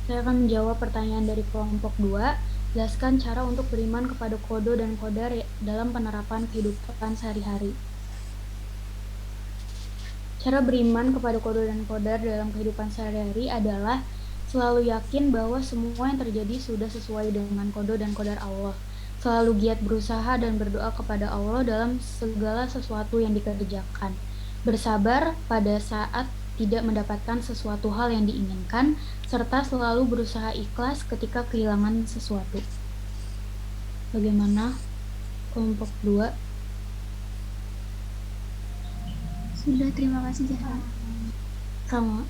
[SPEAKER 1] Saya akan menjawab pertanyaan dari kelompok 2. Jelaskan cara untuk beriman kepada kodo dan kodar dalam penerapan kehidupan sehari-hari. Cara beriman kepada kodo dan kodar dalam kehidupan sehari-hari adalah selalu yakin bahwa semua yang terjadi sudah sesuai dengan kodo dan kodar Allah. Selalu giat berusaha dan berdoa kepada Allah dalam segala sesuatu yang dikerjakan. Bersabar pada saat tidak mendapatkan sesuatu hal yang diinginkan, serta selalu berusaha ikhlas ketika kehilangan sesuatu. Bagaimana kelompok 2?
[SPEAKER 9] Sudah, terima kasih Zahra.
[SPEAKER 1] Sama.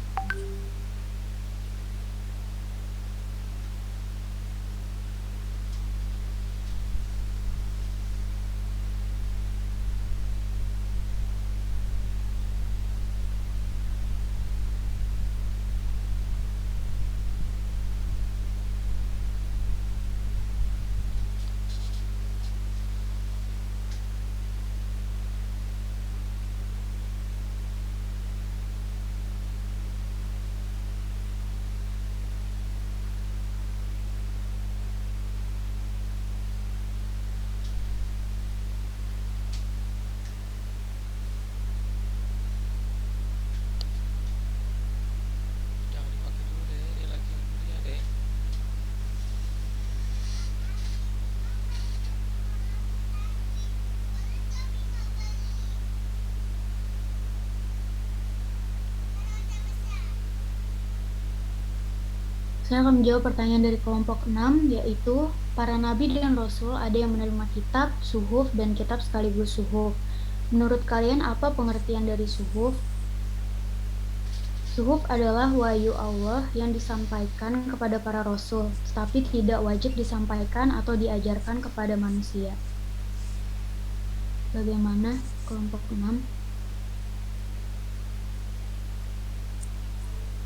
[SPEAKER 3] Jangan dipakai dulu deh, dia lagi kuliah deh.
[SPEAKER 1] Saya akan menjawab pertanyaan dari kelompok 6, yaitu para nabi dan rasul ada yang menerima kitab, suhuf, dan kitab sekaligus suhuf. Menurut kalian apa pengertian dari suhuf? Suhuf adalah wahyu Allah yang disampaikan kepada para rasul, tetapi tidak wajib disampaikan atau diajarkan kepada manusia. Bagaimana kelompok 6?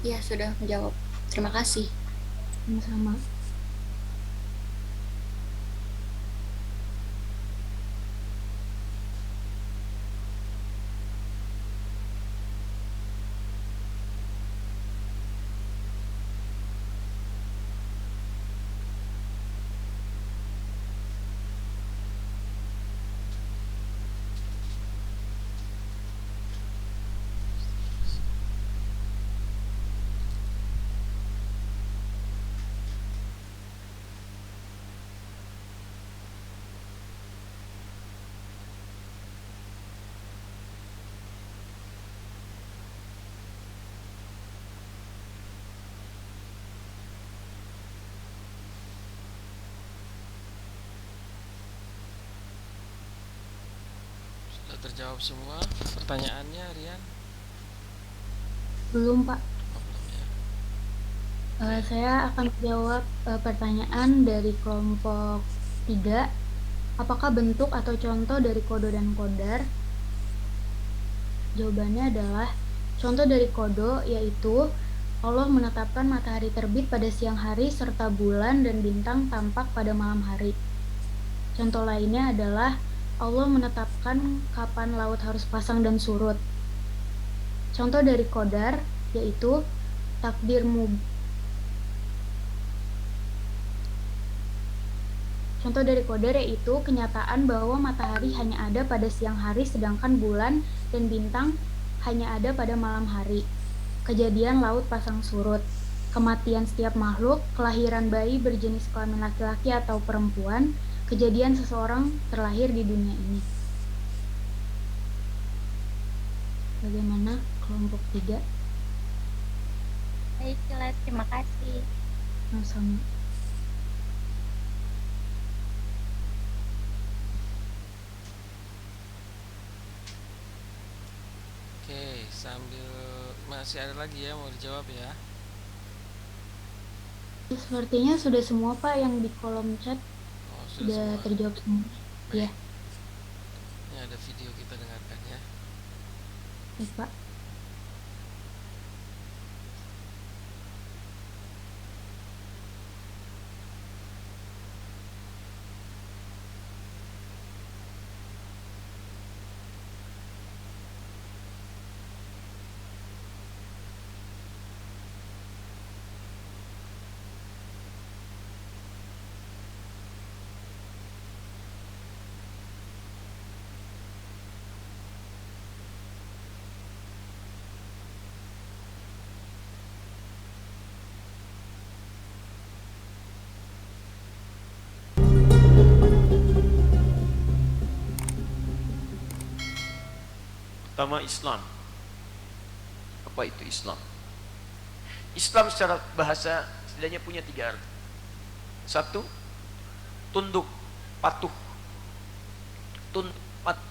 [SPEAKER 8] Ya, sudah menjawab. Terima kasih.
[SPEAKER 1] Sama-sama.
[SPEAKER 3] Sudah terjawab semua pertanyaannya, Rian?
[SPEAKER 1] Belum, Pak.
[SPEAKER 3] Oh, belum ya.
[SPEAKER 1] Saya akan menjawab pertanyaan dari kelompok 3. Apakah bentuk atau contoh dari kodo dan kodar? Jawabannya adalah contoh dari kodo, yaitu Allah menetapkan matahari terbit pada siang hari serta bulan dan bintang tampak pada malam hari. Contoh lainnya adalah Allah menetapkan kapan laut harus pasang dan surut. Contoh dari kodar yaitu takdir Contoh dari kodar yaitu kenyataan bahwa matahari hanya ada pada siang hari sedangkan bulan dan bintang hanya ada pada malam hari. Kejadian laut pasang surut. kematian setiap makhluk, kelahiran bayi berjenis kelamin laki-laki atau perempuan, kejadian seseorang terlahir di dunia ini. Bagaimana kelompok 3?
[SPEAKER 9] Baik, jelas. Terima kasih.
[SPEAKER 1] Sama.
[SPEAKER 3] Oke, sambil masih ada lagi ya mau dijawab ya.
[SPEAKER 1] Sepertinya sudah semua Pak yang di kolom chat
[SPEAKER 3] Oh,
[SPEAKER 1] sudah
[SPEAKER 3] semua.
[SPEAKER 1] terjawab semua.
[SPEAKER 3] Baik.
[SPEAKER 1] Ya,
[SPEAKER 3] Ini ada video kita dengarkan ya.
[SPEAKER 1] baik Pak.
[SPEAKER 10] Pertama, Islam. Apa itu Islam? Islam secara bahasa setidaknya punya 3 arti. 1, tunduk, patuh. Tunduk, patuh.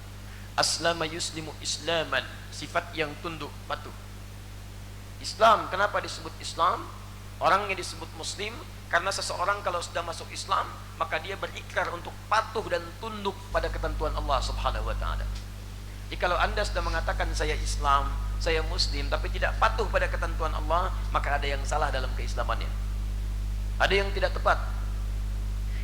[SPEAKER 10] Aslama yuslimu islaman, sifat yang tunduk, patuh. Islam, kenapa disebut Islam? Orang yang disebut Muslim karena seseorang kalau sudah masuk Islam maka dia berikrar untuk patuh dan tunduk pada ketentuan Allah Subhanahu wa taala. Jadi kalau Anda sudah mengatakan saya Islam, saya Muslim tapi tidak patuh pada ketentuan Allah, maka ada yang salah dalam keislamannya. Ada yang tidak tepat.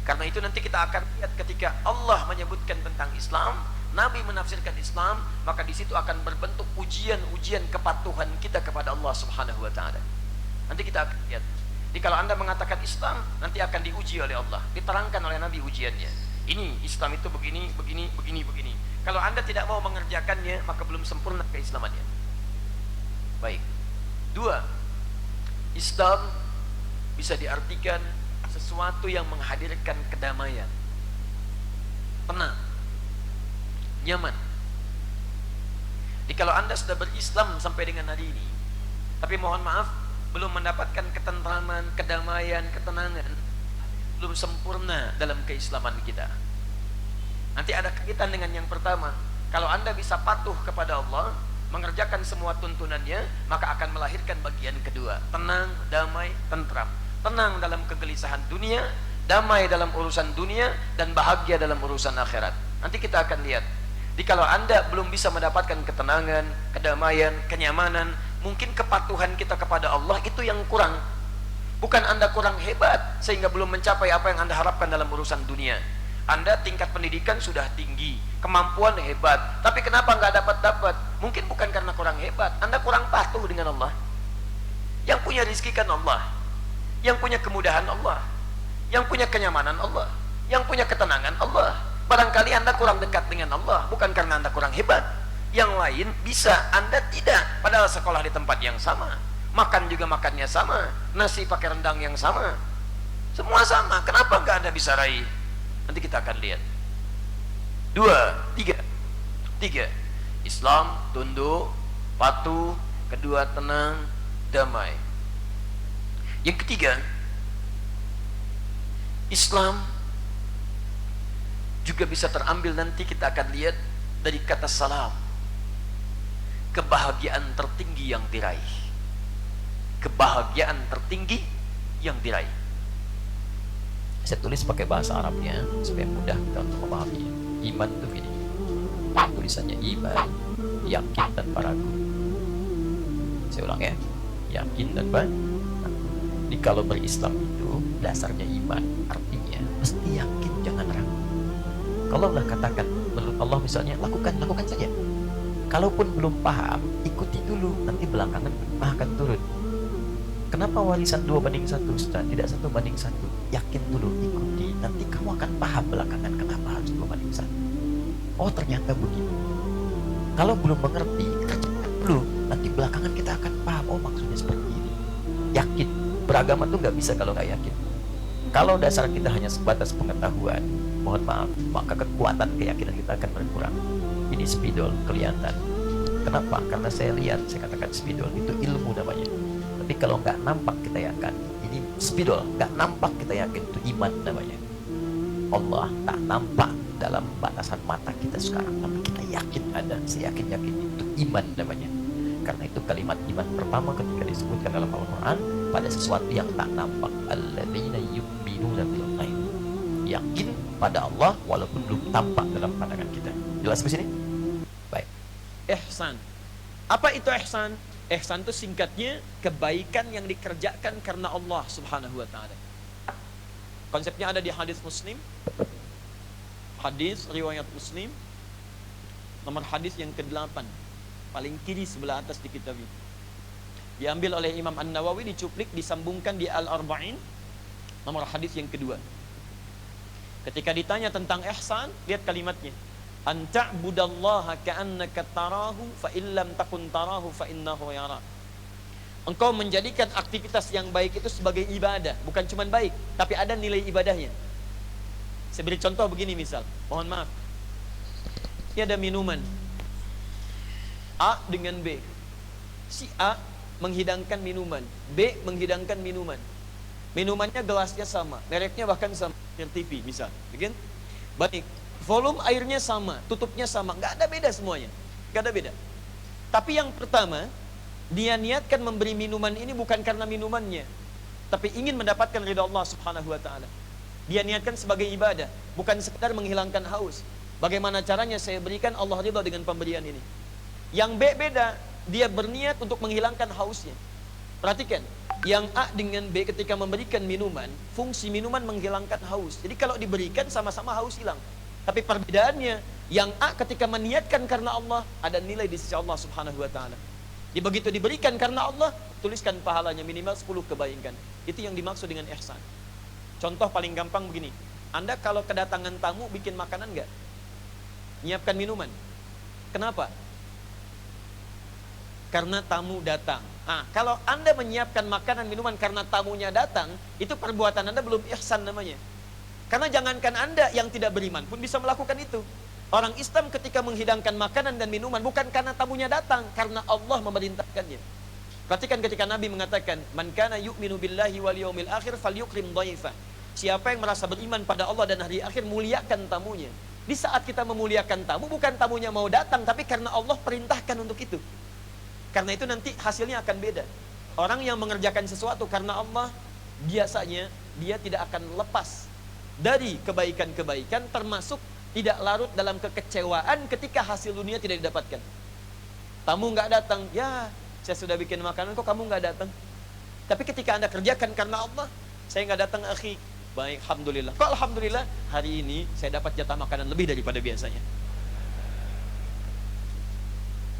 [SPEAKER 10] Karena itu nanti kita akan lihat ketika Allah menyebutkan tentang Islam, Nabi menafsirkan Islam, maka di situ akan berbentuk ujian-ujian kepatuhan kita kepada Allah Subhanahu wa taala. Nanti kita akan lihat. Jadi kalau Anda mengatakan Islam, nanti akan diuji oleh Allah, diterangkan oleh Nabi ujiannya. Ini Islam itu begini, begini, begini, begini. Kalau Anda tidak mau mengerjakannya, maka belum sempurna keislamannya. Baik. 2. Islam bisa diartikan sesuatu yang menghadirkan kedamaian, tenang, nyaman. Jadi kalau Anda sudah berislam sampai dengan hari ini, tapi mohon maaf, belum mendapatkan ketentraman, kedamaian, ketenangan, belum sempurna dalam keislaman kita. Nanti ada kaitan dengan yang pertama. Kalau Anda bisa patuh kepada Allah, mengerjakan semua tuntunannya, maka akan melahirkan bagian kedua, tenang, damai, tentram. Tenang dalam kegelisahan dunia, damai dalam urusan dunia, dan bahagia dalam urusan akhirat. Nanti kita akan lihat. Jadi kalau Anda belum bisa mendapatkan ketenangan, kedamaian, kenyamanan, mungkin kepatuhan kita kepada Allah itu yang kurang. Bukan Anda kurang hebat sehingga belum mencapai apa yang Anda harapkan dalam urusan dunia. Anda tingkat pendidikan sudah tinggi, kemampuan hebat, tapi kenapa nggak dapat? Mungkin bukan karena kurang hebat, Anda kurang patuh dengan Allah. Yang punya rezeki kan Allah, yang punya kemudahan Allah, yang punya kenyamanan Allah, yang punya ketenangan Allah. Barangkali Anda kurang dekat dengan Allah, bukan karena Anda kurang hebat. Yang lain bisa, Anda tidak, padahal sekolah di tempat yang sama, makan juga makannya sama, nasi pakai rendang yang sama, semua sama. Kenapa nggak Anda bisa raih? Nanti kita akan lihat. 2, 3. Islam, tunduk, patuh. Kedua, tenang, damai. Yang ketiga, Islam juga bisa terambil, nanti kita akan lihat dari kata salam. Kebahagiaan tertinggi yang diraih. Kebahagiaan tertinggi yang diraih. Saya tulis pakai bahasa Arabnya supaya mudah kita untuk memahami. Iman itu gini, tulisannya iman, yakin tanpa ragu. Saya ulang ya, yakin tanpa ragu. Jadi kalau berislam itu dasarnya iman, artinya mesti yakin, jangan ragu. Kalau Allah katakan menurut Allah misalnya lakukan saja. Kalaupun belum paham, ikuti dulu, nanti belakangan akan turun. Kenapa warisan 2:1? Sudah tidak 1:1. Yakin dulu, ikuti, nanti kamu akan paham belakangan kenapa harus 2:1. Oh ternyata begini. Kalau belum mengerti, kerjakan dulu, nanti belakangan kita akan paham. Oh maksudnya seperti ini. Yakin, beragama tuh nggak bisa kalau nggak yakin. Kalau dasar kita hanya sebatas pengetahuan, mohon maaf, maka kekuatan keyakinan kita akan berkurang. Ini spidol kelihatan. Kenapa? Karena saya lihat, saya katakan spidol itu ilmu namanya. Tapi kalau nggak nampak kita yakin, ini spidol, nggak nampak kita yakin, itu iman namanya. Allah tak nampak dalam batasan mata kita sekarang, tapi kita yakin ada, saya yakin itu iman namanya. Karena itu kalimat iman pertama ketika disebutkan dalam Al-Quran pada sesuatu yang tak nampak. Alladzina yu'minuna bil ghaib. Yakin pada Allah walaupun belum tampak dalam pandangan kita. Jelas di sini? Baik.
[SPEAKER 11] Ihsan. Apa itu ihsan? Ihsan itu singkatnya kebaikan yang dikerjakan karena Allah Subhanahu wa taala. Konsepnya ada di hadis Muslim. Hadis riwayat Muslim. Nomor hadis yang ke-8. Paling kiri sebelah atas di kitab ini. Diambil oleh Imam An-Nawawi, dicuplik, disambungkan di Al-Arba'in. Nomor hadis yang kedua. Ketika ditanya tentang ihsan, lihat kalimatnya. An ta'budallaha ka'annaka tarahu fa illam takun tarahu fa innahu yara. Engkau menjadikan aktivitas yang baik itu sebagai ibadah, bukan cuma baik, tapi ada nilai ibadahnya. Saya beri contoh begini misal, mohon maaf. Ini ada minuman A dengan B. Si A menghidangkan minuman, B menghidangkan minuman. Minumannya gelasnya sama, mereknya bahkan sama, TV misal, begin? Baik, volume airnya sama, tutupnya sama, nggak ada beda semuanya, nggak ada beda. Tapi yang pertama, dia niatkan memberi minuman ini bukan karena minumannya, tapi ingin mendapatkan ridha Allah Subhanahu wa taala. Dia niatkan sebagai ibadah, bukan sekedar menghilangkan haus. Bagaimana caranya saya berikan Allah ridha dengan pemberian ini? Yang B beda, dia berniat untuk menghilangkan hausnya. Perhatikan, yang A dengan B ketika memberikan minuman, fungsi minuman menghilangkan haus. Jadi kalau diberikan sama-sama haus hilang. Tapi perbedaannya, yang A ketika meniatkan karena Allah, ada nilai di sisi Allah Subhanahu wa taala. Jadi begitu diberikan karena Allah, tuliskan pahalanya minimal 10 kebaikan. Itu yang dimaksud dengan ihsan. Contoh paling gampang begini. Anda kalau kedatangan tamu bikin makanan enggak? Nyiapkan minuman. Kenapa? Karena tamu datang. Nah, kalau Anda menyiapkan makanan minuman karena tamunya datang, itu perbuatan Anda belum ihsan namanya. Karena jangankan Anda yang tidak beriman pun bisa melakukan itu. Orang Islam ketika menghidangkan makanan dan minuman bukan karena tamunya datang, karena Allah memerintahkannya. Perhatikan ketika Nabi mengatakan, "Man kana yu'minu billahi wal yawmil akhir falyukrim dhaifah." Siapa yang merasa beriman pada Allah dan hari akhir, muliakan tamunya. Di saat kita memuliakan tamu, bukan tamunya mau datang, tapi karena Allah perintahkan untuk itu. Karena itu nanti hasilnya akan beda. Orang yang mengerjakan sesuatu karena Allah, biasanya dia tidak akan lepas dari kebaikan-kebaikan, termasuk tidak larut dalam kekecewaan ketika hasil dunia tidak didapatkan. Tamu nggak datang, ya saya sudah bikin makanan kok kamu nggak datang. Tapi ketika Anda kerjakan karena Allah, saya nggak datang akhi, baik, alhamdulillah. Kok alhamdulillah hari ini saya dapat jatah makanan lebih daripada biasanya.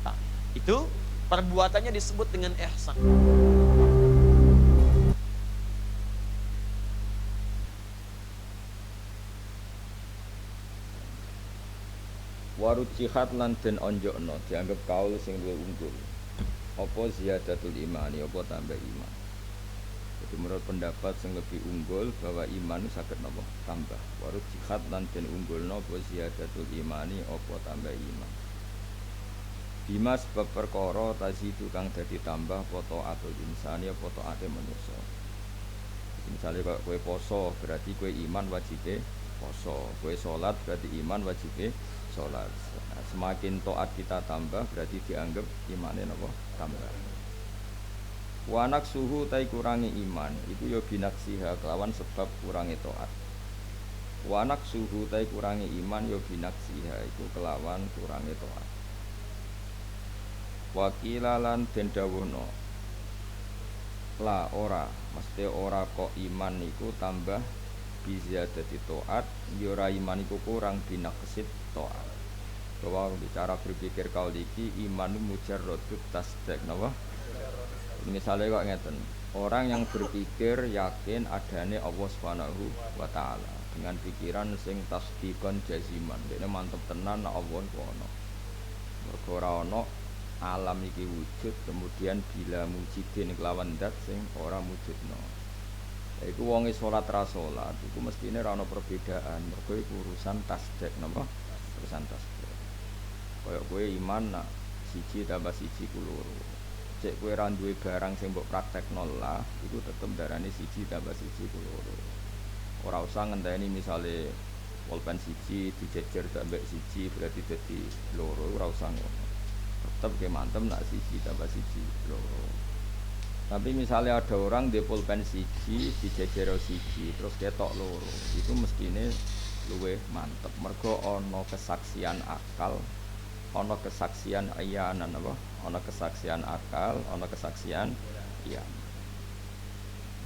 [SPEAKER 11] Nah, itu perbuatannya disebut dengan ihsan.
[SPEAKER 12] Warut jihad lan den onjokno dianggap kaul sing luwih unggul. Apa ziyadatul imani, apa tambah iman. Jadi menurut pendapat sing lebih unggul bahwa iman saged napa tambah. Warut jihad lan den unggulno apa ziyadatul imani, apa tambah iman. Bima sebab perkara tazidu kang dadi tambah foto atau insani apa taate manusa. Misalnya kalau kue poso berarti kue iman wajibe poso, kue sholat berarti iman wajibe sholat. Nah, semakin taat kita tambah berarti dianggap imane napa tambah. Wanak suhu tai kurangi iman itu ya binaksiha kelawan sebab kurangi taat. Wanak suhu tai kurangi iman ya binaksiha itu kelawan kurangi taat. Wakilalan den dawuhna la ora mesti ora kok iman niku tambah biziyadati taat ya ora iman iku kurang binaqsid taat. Bahwa bicara berpikir kau iki iman mujarradut tasdik napa? Misalnya kok ngeten, orang yang berpikir yakin adanya Allah Subhanahu wa taala dengan pikiran sing tasdikon jaziman, dene mantep tenan nek Allah ku ana. Mergo ora ana alam iki wujud kemudian bila mujidin kelawan dat sing ora mujudno. Iku wonge salat ra salat iku mestine ora ana perbedaan. Mergo iku urusan tasdek napa? Urusan tasdek. Kaya kowe iman nak siji tambah siji ku loro. Cek kowe ra duwe barang sing mbok praktekno lah, iku tetep darane siji tambah siji ku loro. Ora usah ngenteni misale pulpen siji dijejer tambah siji berarti dadi loro, ora usah ngono. Tetep ke mantem nak siji tambah siji loro. Tapi misalnya ada orang di pulpen siji dijejer siji terus ketok loro, itu mestine luweh mantep. Mergo ana kesaksian akal, ana kesaksian ayanan apa? Ana kesaksian akal, ana kesaksian iya.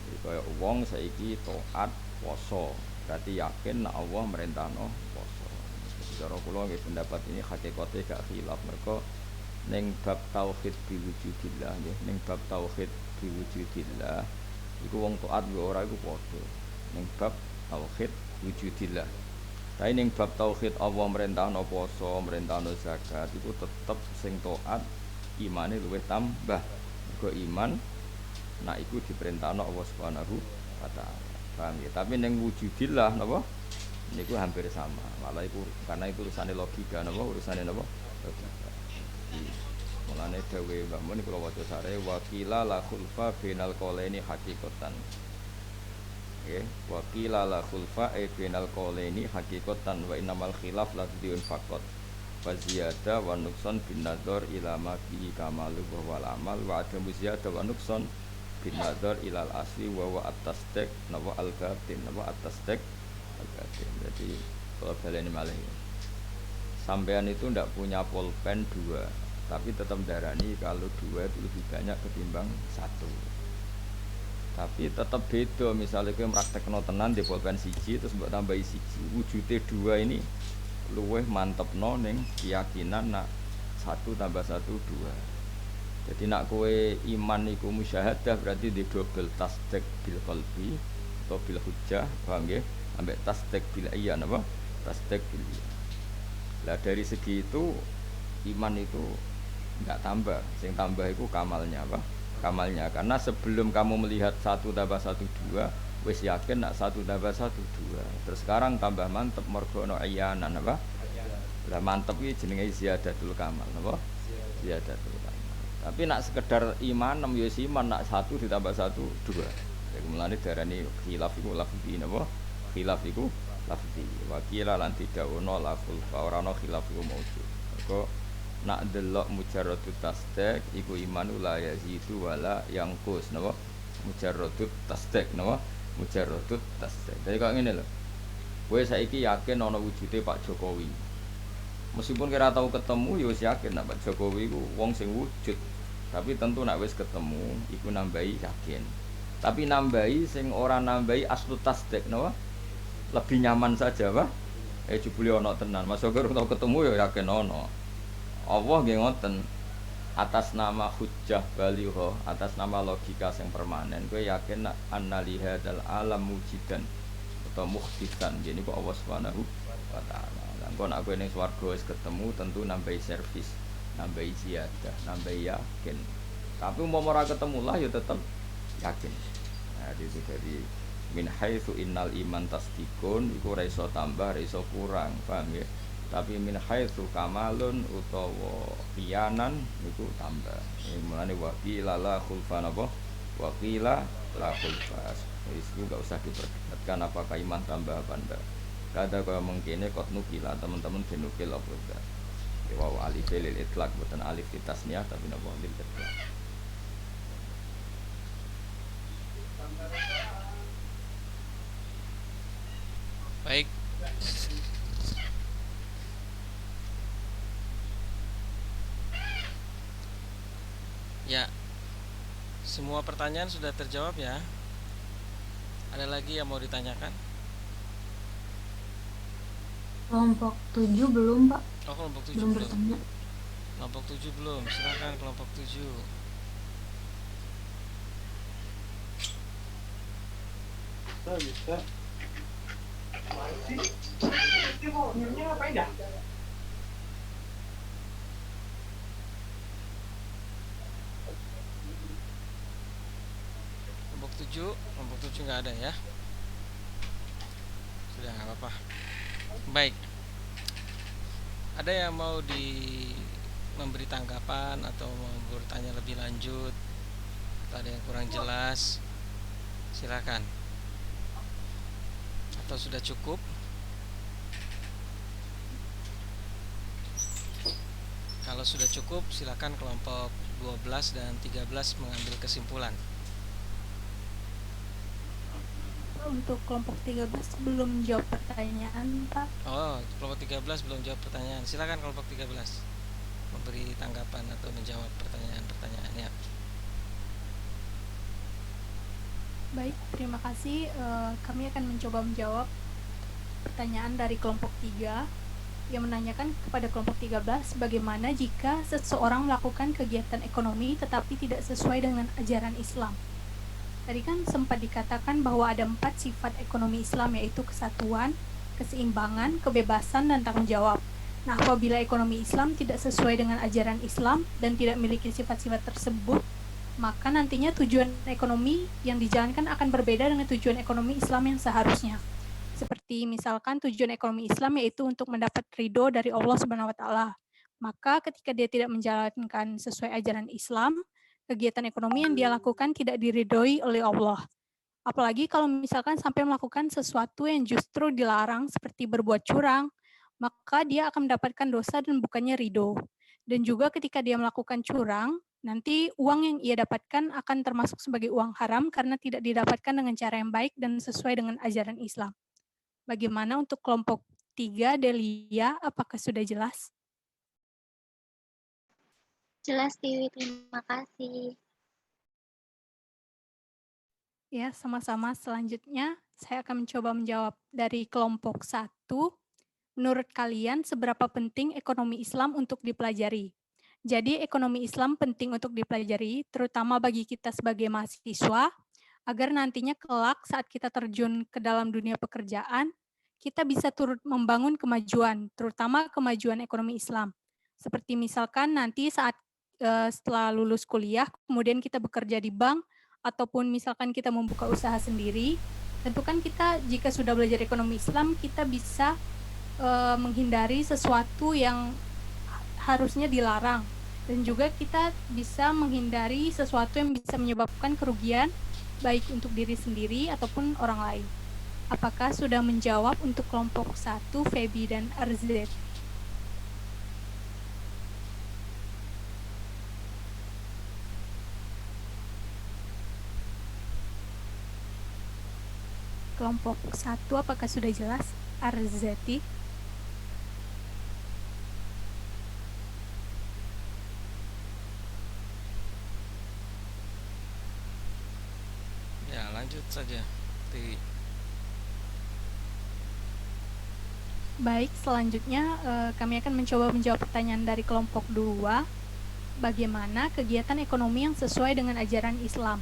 [SPEAKER 12] Jadi kaya wong saiki taat poso, berarti yakin nek Allah merintahno poso. Cara kula nggih pendapat ini hakikate gak khilaf mergo ning bab tauhid biwujudillah nggih, ning bab tauhid biwujudillah iku wong taat yo ora iku padha. Ning bab tauhid wujudillah. Tapi ning bab tauhid Allah merintahno poso, merintahno zakat iku tetep sing taat imane luwih tambah. Mergo iman nak iku diperintahno Allah Subhanahu wa taala. Paham ya? Tapi ning wujudillah napa? Niku hampir sama. Malah iku karena itu urusane logika napa? Urusane napa? Logika. Mulane dawuh Mbak Mun kula waca sare waqila la khulfa bainal qaulaini haqiqatan. Nggih, waqila la khulfa bainal qaulaini haqiqatan wa innamal khilaf la diun faqat. Wa ziyada wa nuqsan bin nadhar ila ma fi kamalu wa wal amal wa adamu ziyada wa nuqsan bin nadhar ilal asli wa wa at-tasdiq nawa al-batin nawa at-tasdiq al-batin. Jadi kalau baleni malih sampean itu ndak punya pulpen 2 tapi tetap darani kalau 2 itu lebih banyak ketimbang 1. Tapi tetap beda misalnya kowe praktekno tenan di pulpen siji terus mbok tambahi siji wujude 2 ini luweh mantepno ning keyakinan nak 1 tambah 1 2. Jadi nak kowe iman iku musyahadah berarti di double tasdik bil qalbi atau bil hujjah, paham nggih? Ambek tasdik bil iya napa? Tasdik bil iya. Lah dari segi itu iman itu enggak tambah, sing tambah itu kamalnya apa? Kamalnya karena sebelum kamu melihat 1 tambah 1 2 wis yakin nak 1 tambah 1 2. Terus sekarang tambah mantep mergo ana iyanan apa? Lah mantep iki jenenge ziyadatul kamal napa? Ziyadatul kamal. Tapi nak sekedar iman 6 ya iman nak 1 ditambah 1 2. Jadi mulane darani khilaf iku lafzi napa? Khilaf iku lafzi. Wa qila lan tidakno laful fa ora ana khilaf iku maujud. Mergo nak delok mujarradut tasdik iku imanu la yazidu wala yangkus napa? Mujarradut tasdik napa? Mujarradut tasdik. Jadi kok ngene lho. Kowe saiki yakin ana wujude Pak Jokowi. Meskipun kira tahu ketemu ya wis yakin nak Pak Jokowi iku wong sing wujud. Tapi tentu nak wis ketemu iku nambahi yakin. Tapi nambahi sing ora nambahi aslu tasdik napa? Lebih nyaman saja, Pak. Jebule ana tenan. Mas Oger tau ketemu ya yakin ana. Allah nggih ngoten. Atas nama hujjah baligha, atas nama logika sing permanen, kowe yakin nak annalihadzal alam mujidan atau mukhtisan. Jadi kok Allah Subhanahu wa taala. Engko nek kowe ning swarga wis ketemu tentu nambahi servis, nambahi ziyadah, nambahi yakin. Tapi umpama ora ketemu lah ya tetep yakin. Nah, itu jadi min haitsu innal iman tasdikun iku ora iso tambah, ora iso kurang, paham ya? Tapi min haitsu kamalun utawa qiyanan niku tambah. Mulane wa qila la khulfa napa? Wa qila la khulfa. Wis enggak usah diperdebatkan apakah iman tambah apa ndak. Kada kaya mengkene kot nukila teman-teman dinukil apa enggak. Wa alif lil itlaq boten alif tasniyah tapi napa lil itlaq.
[SPEAKER 3] Baik. Ya. Semua pertanyaan sudah terjawab ya. Ada lagi yang mau ditanyakan?
[SPEAKER 1] Kelompok 7 belum, Pak.
[SPEAKER 3] Oh, kelompok 7
[SPEAKER 1] belum
[SPEAKER 3] belum.
[SPEAKER 1] bertanya.
[SPEAKER 3] Kelompok 7 belum. Silakan kelompok 7.
[SPEAKER 5] Bisa. Masih. Ini mau ngapain dah?
[SPEAKER 3] Kelompok 7 nggak ada ya. Sudah nggak apa-apa. Baik. Ada yang mau memberi tanggapan atau mau bertanya lebih lanjut? Atau ada yang kurang jelas? Silakan. Atau sudah cukup? Kalau sudah cukup, silakan kelompok 12 dan 13 mengambil kesimpulan.
[SPEAKER 6] Untuk kelompok 13 belum jawab pertanyaan, Pak.
[SPEAKER 3] Oh, kelompok 13 belum jawab pertanyaan. Silakan kelompok 13 memberi tanggapan atau menjawab pertanyaan-pertanyaannya.
[SPEAKER 6] Baik, terima kasih. Kami akan mencoba menjawab pertanyaan dari kelompok 3 yang menanyakan kepada kelompok 13 bagaimana jika seseorang melakukan kegiatan ekonomi tetapi tidak sesuai dengan ajaran Islam. Tadi kan sempat dikatakan bahwa ada 4 sifat ekonomi Islam, yaitu kesatuan, keseimbangan, kebebasan, dan tanggung jawab. Nah, apabila ekonomi Islam tidak sesuai dengan ajaran Islam dan tidak memiliki sifat-sifat tersebut, maka nantinya tujuan ekonomi yang dijalankan akan berbeda dengan tujuan ekonomi Islam yang seharusnya. Seperti misalkan tujuan ekonomi Islam yaitu untuk mendapat ridho dari Allah Subhanahu wa taala. Maka ketika dia tidak menjalankan sesuai ajaran Islam, kegiatan ekonomi yang dia lakukan tidak diridhoi oleh Allah. Apalagi kalau misalkan sampai melakukan sesuatu yang justru dilarang seperti berbuat curang, maka dia akan mendapatkan dosa dan bukannya ridho. Dan juga ketika dia melakukan curang, nanti uang yang ia dapatkan akan termasuk sebagai uang haram karena tidak didapatkan dengan cara yang baik dan sesuai dengan ajaran Islam. Bagaimana untuk kelompok 3, Delia? Apakah sudah jelas?
[SPEAKER 9] Jelas, Tiwi. Terima kasih.
[SPEAKER 6] Ya, sama-sama. Selanjutnya, saya akan mencoba menjawab dari kelompok 1. Menurut kalian, seberapa penting ekonomi Islam untuk dipelajari? Jadi, ekonomi Islam penting untuk dipelajari, terutama bagi kita sebagai mahasiswa, agar nantinya kelak saat kita terjun ke dalam dunia pekerjaan, kita bisa turut membangun kemajuan, terutama kemajuan ekonomi Islam. Seperti misalkan nanti saat setelah lulus kuliah, kemudian kita bekerja di bank, ataupun misalkan kita membuka usaha sendiri, tentu kan kita jika sudah belajar ekonomi Islam, kita bisa menghindari sesuatu yang harusnya dilarang. Dan juga kita bisa menghindari sesuatu yang bisa menyebabkan kerugian baik untuk diri sendiri ataupun orang lain. Apakah sudah menjawab untuk kelompok 1, Feby dan RZ? Kelompok 1 apakah sudah jelas? Arzati?
[SPEAKER 3] Ya, lanjut saja.
[SPEAKER 6] Baik, selanjutnya kami akan mencoba menjawab pertanyaan dari kelompok 2. Bagaimana kegiatan ekonomi yang sesuai dengan ajaran Islam?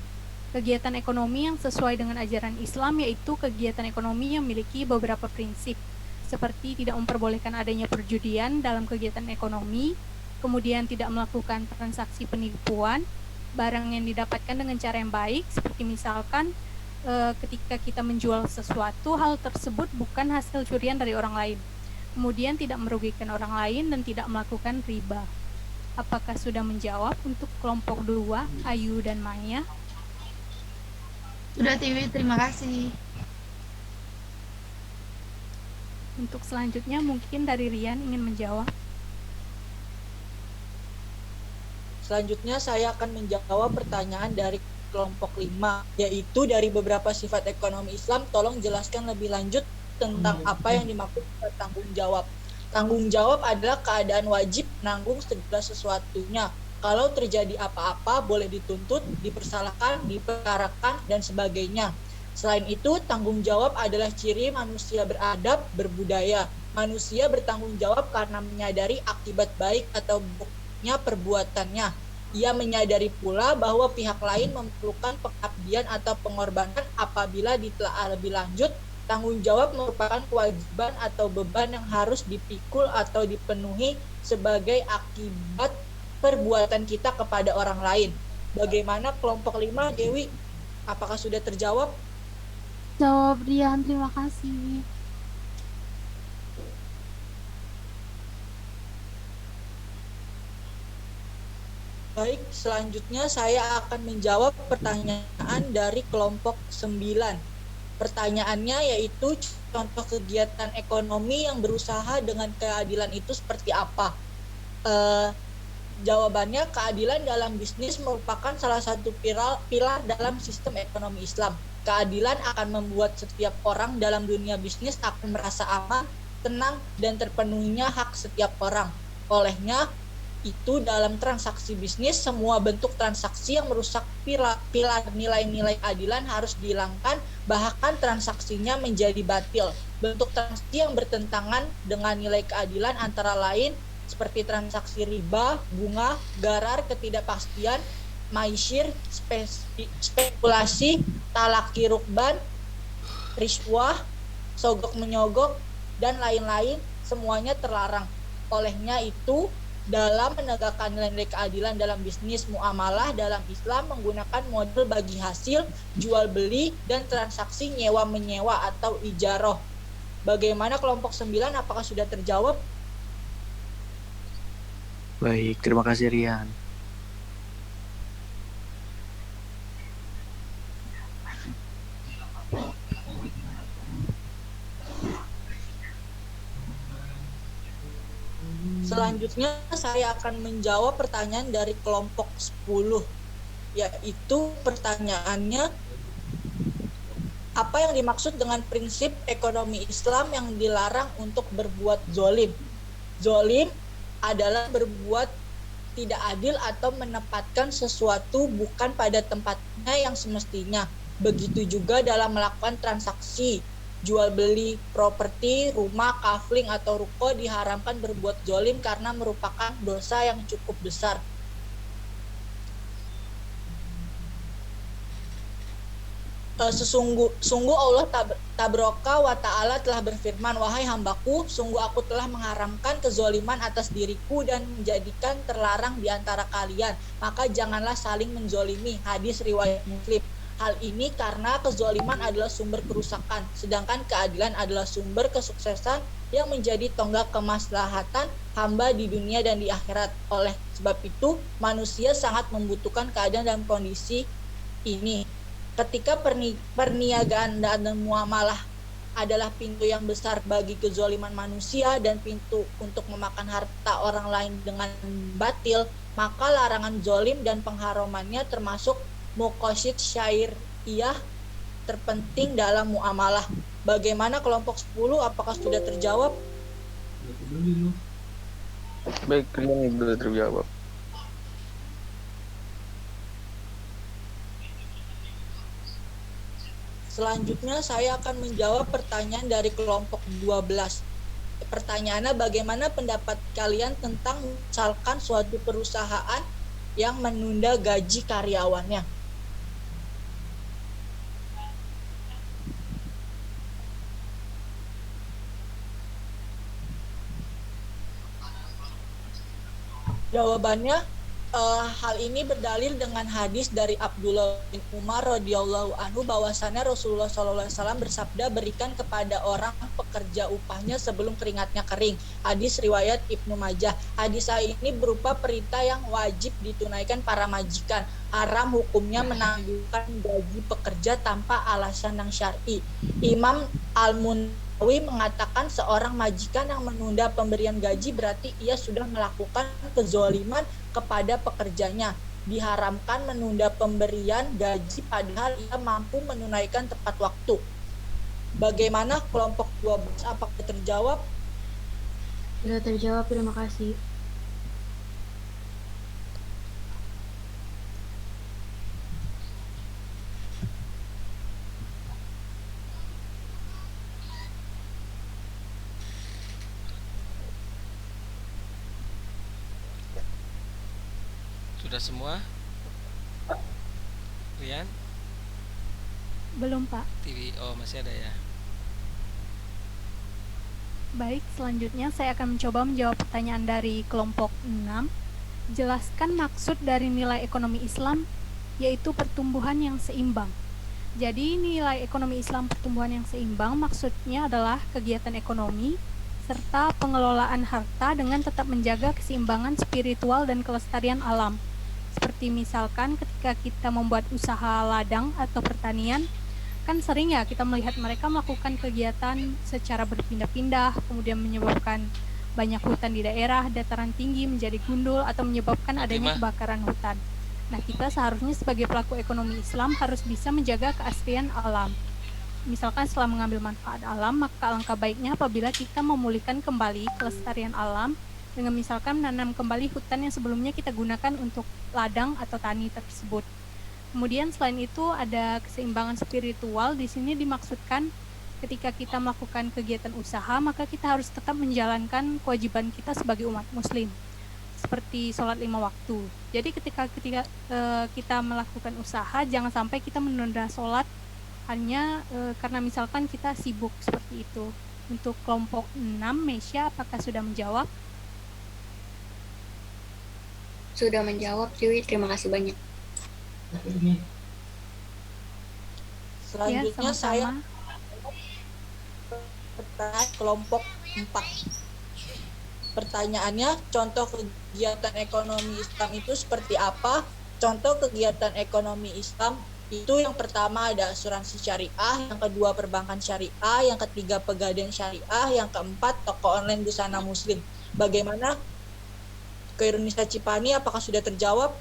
[SPEAKER 6] Kegiatan ekonomi yang sesuai dengan ajaran Islam yaitu kegiatan ekonomi yang memiliki beberapa prinsip, seperti tidak memperbolehkan adanya perjudian dalam kegiatan ekonomi, kemudian tidak melakukan transaksi penipuan, barang yang didapatkan dengan cara yang baik, seperti misalkan ketika kita menjual sesuatu, hal tersebut bukan hasil curian dari orang lain. Kemudian tidak merugikan orang lain dan tidak melakukan riba. Apakah sudah menjawab untuk kelompok 2, Ayu dan Maya?
[SPEAKER 9] Sudah, Tiwi. Terima kasih.
[SPEAKER 6] Untuk selanjutnya mungkin dari Rian ingin menjawab.
[SPEAKER 4] Selanjutnya saya akan menjawab pertanyaan dari kelompok 5, yaitu dari beberapa sifat ekonomi Islam, tolong jelaskan lebih lanjut tentang apa yang dimaksud tanggung jawab. Tanggung jawab adalah keadaan wajib nanggung segala sesuatunya. Kalau terjadi apa-apa boleh dituntut, dipersalahkan, diperkarakan, dan sebagainya. Selain itu, tanggung jawab adalah ciri manusia beradab, berbudaya. Manusia bertanggung jawab karena menyadari akibat baik atau buruknya perbuatannya. Ia menyadari pula bahwa pihak lain memerlukan pengabdian atau pengorbanan. Apabila ditelaah lebih lanjut, tanggung jawab merupakan kewajiban atau beban yang harus dipikul atau dipenuhi sebagai akibat perbuatan kita kepada orang lain. Bagaimana kelompok 5, Dewi? Apakah sudah terjawab?
[SPEAKER 9] Jawab Rian, terima kasih.
[SPEAKER 4] Baik, selanjutnya saya akan menjawab pertanyaan dari kelompok 9. Pertanyaannya yaitu contoh kegiatan ekonomi yang berusaha dengan keadilan itu seperti apa? Jawabannya, keadilan dalam bisnis merupakan salah satu pilar dalam sistem ekonomi Islam. Keadilan akan membuat setiap orang dalam dunia bisnis akan merasa aman, tenang, dan terpenuhinya hak setiap orang. Olehnya, itu dalam transaksi bisnis, semua bentuk transaksi yang merusak pilar nilai-nilai keadilan harus dihilangkan, bahkan transaksinya menjadi batil. Bentuk transaksi yang bertentangan dengan nilai keadilan antara lain seperti transaksi riba, bunga, garar, ketidakpastian, maisir, spekulasi, talaki rukban, riswah, sogok menyogok, dan lain-lain, semuanya terlarang. Olehnya itu, dalam menegakkan nilai keadilan dalam bisnis muamalah dalam Islam menggunakan model bagi hasil, jual beli, dan transaksi nyewa-menyewa atau ijaroh. Bagaimana kelompok 9, apakah sudah terjawab?
[SPEAKER 7] Baik, terima kasih Rian.
[SPEAKER 4] Selanjutnya saya akan menjawab pertanyaan dari kelompok 10, yaitu pertanyaannya, apa yang dimaksud dengan prinsip ekonomi Islam yang dilarang untuk berbuat zolim? Zolim adalah berbuat tidak adil atau menempatkan sesuatu bukan pada tempatnya yang semestinya. Begitu juga dalam melakukan transaksi jual beli properti, rumah, kafling, atau ruko diharamkan berbuat zolim karena merupakan dosa yang cukup besar. Sungguh Allah Tabaraka wa Ta'ala telah berfirman, wahai hambaku, sungguh aku telah mengharamkan kezoliman atas diriku dan menjadikan terlarang di antara kalian, maka janganlah saling menzolimi. Hadis riwayat Muslim. Hal ini karena kezoliman adalah sumber kerusakan, sedangkan keadilan adalah sumber kesuksesan yang menjadi tonggak kemaslahatan hamba di dunia dan di akhirat. Oleh sebab itu, manusia sangat membutuhkan keadaan dalam kondisi ini. Ketika perniagaan dan muamalah adalah pintu yang besar bagi kezoliman manusia dan pintu untuk memakan harta orang lain dengan batil, maka larangan zolim dan pengharumannya termasuk muqasid syariah terpenting dalam muamalah. Bagaimana kelompok 10, apakah sudah terjawab?
[SPEAKER 13] Baik, ini sudah terjawab.
[SPEAKER 4] Selanjutnya saya akan menjawab pertanyaan dari kelompok 12. Pertanyaannya, bagaimana pendapat kalian tentang misalkan suatu perusahaan yang menunda gaji karyawannya? Jawabannya, hal ini berdalil dengan hadis dari Abdullah bin Umar radhiyallahu anhu bahwasannya Rasulullah SAW bersabda, berikan kepada orang pekerja upahnya sebelum keringatnya kering. Hadis riwayat Ibnu Majah. Hadis ini berupa perintah yang wajib ditunaikan para majikan. Haram hukumnya menangguhkan gaji pekerja tanpa alasan yang syar'i. Imam Al-Muntawi mengatakan seorang majikan yang menunda pemberian gaji berarti ia sudah melakukan kezoliman kepada pekerjanya. Diharamkan menunda pemberian gaji padahal ia mampu menunaikan tepat waktu. Bagaimana kelompok 12, apakah terjawab?
[SPEAKER 1] Sudah terjawab, terima kasih.
[SPEAKER 3] Sudah semua? Rian?
[SPEAKER 6] Belum, Pak.
[SPEAKER 3] TV, oh masih ada ya.
[SPEAKER 6] Baik, selanjutnya saya akan mencoba menjawab pertanyaan dari kelompok 6. Jelaskan maksud dari nilai ekonomi Islam, yaitu pertumbuhan yang seimbang. Jadi nilai ekonomi Islam pertumbuhan yang seimbang maksudnya adalah kegiatan ekonomi serta pengelolaan harta dengan tetap menjaga keseimbangan spiritual dan kelestarian alam. Seperti misalkan ketika kita membuat usaha ladang atau pertanian, kan sering ya kita melihat mereka melakukan kegiatan secara berpindah-pindah, kemudian menyebabkan banyak hutan di daerah dataran tinggi menjadi gundul atau menyebabkan adanya kebakaran hutan. Nah, kita seharusnya sebagai pelaku ekonomi Islam harus bisa menjaga keaslian alam. Misalkan setelah mengambil manfaat alam, maka alangkah baiknya apabila kita memulihkan kembali kelestarian alam dengan misalkan menanam kembali hutan yang sebelumnya kita gunakan untuk ladang atau tani tersebut. Kemudian selain itu ada keseimbangan spiritual. Di sini dimaksudkan ketika kita melakukan kegiatan usaha, maka kita harus tetap menjalankan kewajiban kita sebagai umat muslim, seperti sholat 5 waktu. Jadi ketika kita melakukan usaha, jangan sampai kita menunda sholat hanya karena misalkan kita sibuk seperti itu. Untuk kelompok 6, Mesya, apakah sudah menjawab?
[SPEAKER 8] Sudah menjawab, Tiwi. Terima kasih banyak.
[SPEAKER 4] Selanjutnya
[SPEAKER 6] ya,
[SPEAKER 4] saya pertanyaan kelompok 4. Pertanyaannya, contoh kegiatan ekonomi Islam itu seperti apa? Contoh kegiatan ekonomi Islam itu yang pertama ada asuransi syariah, yang kedua perbankan syariah, yang ketiga pegadaian syariah, yang keempat toko online busana muslim. Bagaimana Khairunisa Cipani, apakah sudah terjawab?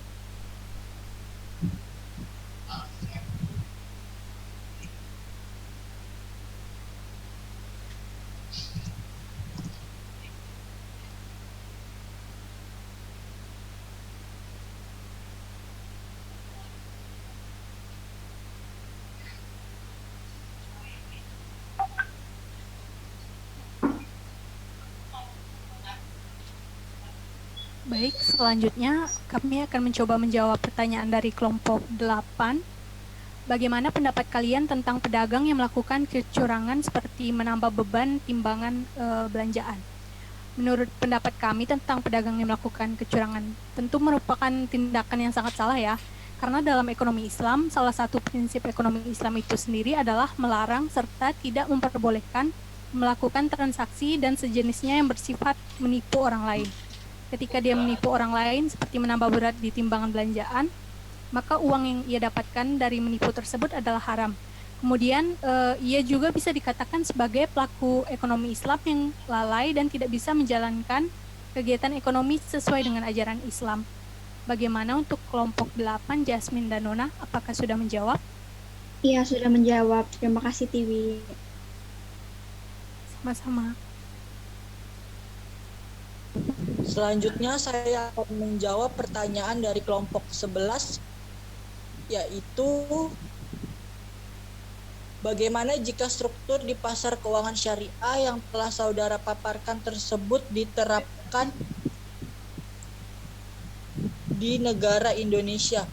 [SPEAKER 6] Baik, selanjutnya kami akan mencoba menjawab pertanyaan dari kelompok 8. Bagaimana pendapat kalian tentang pedagang yang melakukan kecurangan seperti menambah beban timbangan belanjaan? Menurut pendapat kami tentang pedagang yang melakukan kecurangan, tentu merupakan tindakan yang sangat salah ya. Karena dalam ekonomi Islam, salah satu prinsip ekonomi Islam itu sendiri adalah melarang serta tidak memperbolehkan melakukan transaksi dan sejenisnya yang bersifat menipu orang lain. Ketika dia menipu orang lain seperti menambah berat di timbangan belanjaan, maka uang yang ia dapatkan dari menipu tersebut adalah haram. Kemudian ia juga bisa dikatakan sebagai pelaku ekonomi Islam yang lalai dan tidak bisa menjalankan kegiatan ekonomi sesuai dengan ajaran Islam. Bagaimana untuk kelompok 8, Jasmine dan Nona, apakah sudah menjawab?
[SPEAKER 9] Iya, sudah menjawab. Terima kasih, Tiwi.
[SPEAKER 6] Sama-sama.
[SPEAKER 4] Selanjutnya saya akan menjawab pertanyaan dari kelompok 11, yaitu bagaimana jika struktur di pasar keuangan syariah yang telah saudara paparkan tersebut diterapkan di negara Indonesia?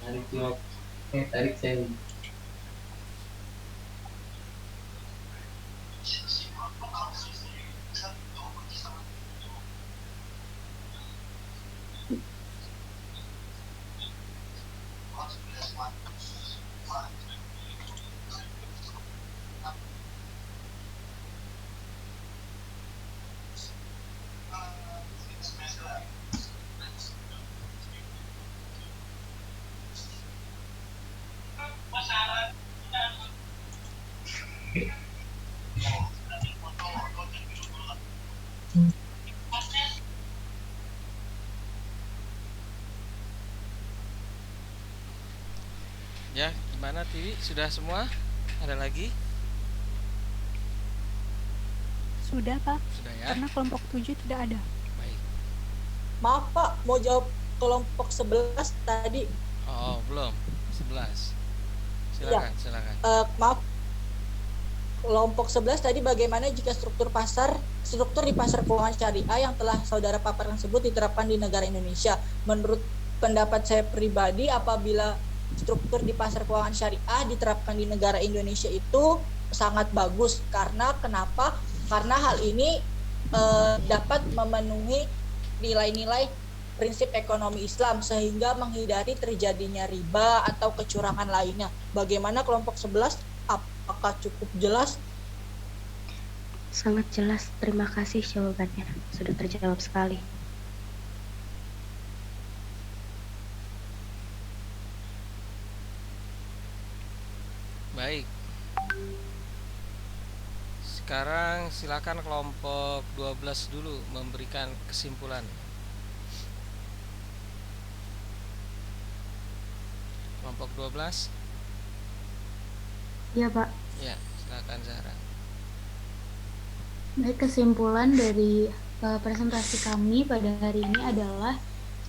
[SPEAKER 14] Tarik saya.
[SPEAKER 3] Ya, gimana Tiwi? Sudah semua? Ada lagi?
[SPEAKER 6] Sudah, Pak.
[SPEAKER 3] Sudah ya?
[SPEAKER 6] Karena kelompok 7 tidak ada.
[SPEAKER 3] Baik.
[SPEAKER 4] Maaf Pak, mau jawab kelompok 11 tadi.
[SPEAKER 3] Oh, belum. 11.
[SPEAKER 4] Ya.
[SPEAKER 3] Silakan.
[SPEAKER 4] Maaf, kelompok 11 tadi bagaimana jika struktur di pasar keuangan syariah yang telah saudara paparkan tersebut diterapkan di negara Indonesia? Menurut pendapat saya pribadi, apabila struktur di pasar keuangan syariah diterapkan di negara Indonesia itu sangat bagus. Karena kenapa? Karena hal ini dapat memenuhi nilai-nilai prinsip ekonomi Islam sehingga menghindari terjadinya riba atau kecurangan lainnya. Bagaimana kelompok 11? Apakah cukup jelas?
[SPEAKER 14] Sangat jelas, terima kasih jawabannya. Sudah terjawab sekali.
[SPEAKER 3] Baik. Sekarang silakan kelompok 12 dulu memberikan kesimpulan. Kelompok 12?
[SPEAKER 1] Iya, Pak.
[SPEAKER 3] Ya, silakan Zahra.
[SPEAKER 1] Baik, kesimpulan dari presentasi kami pada hari ini adalah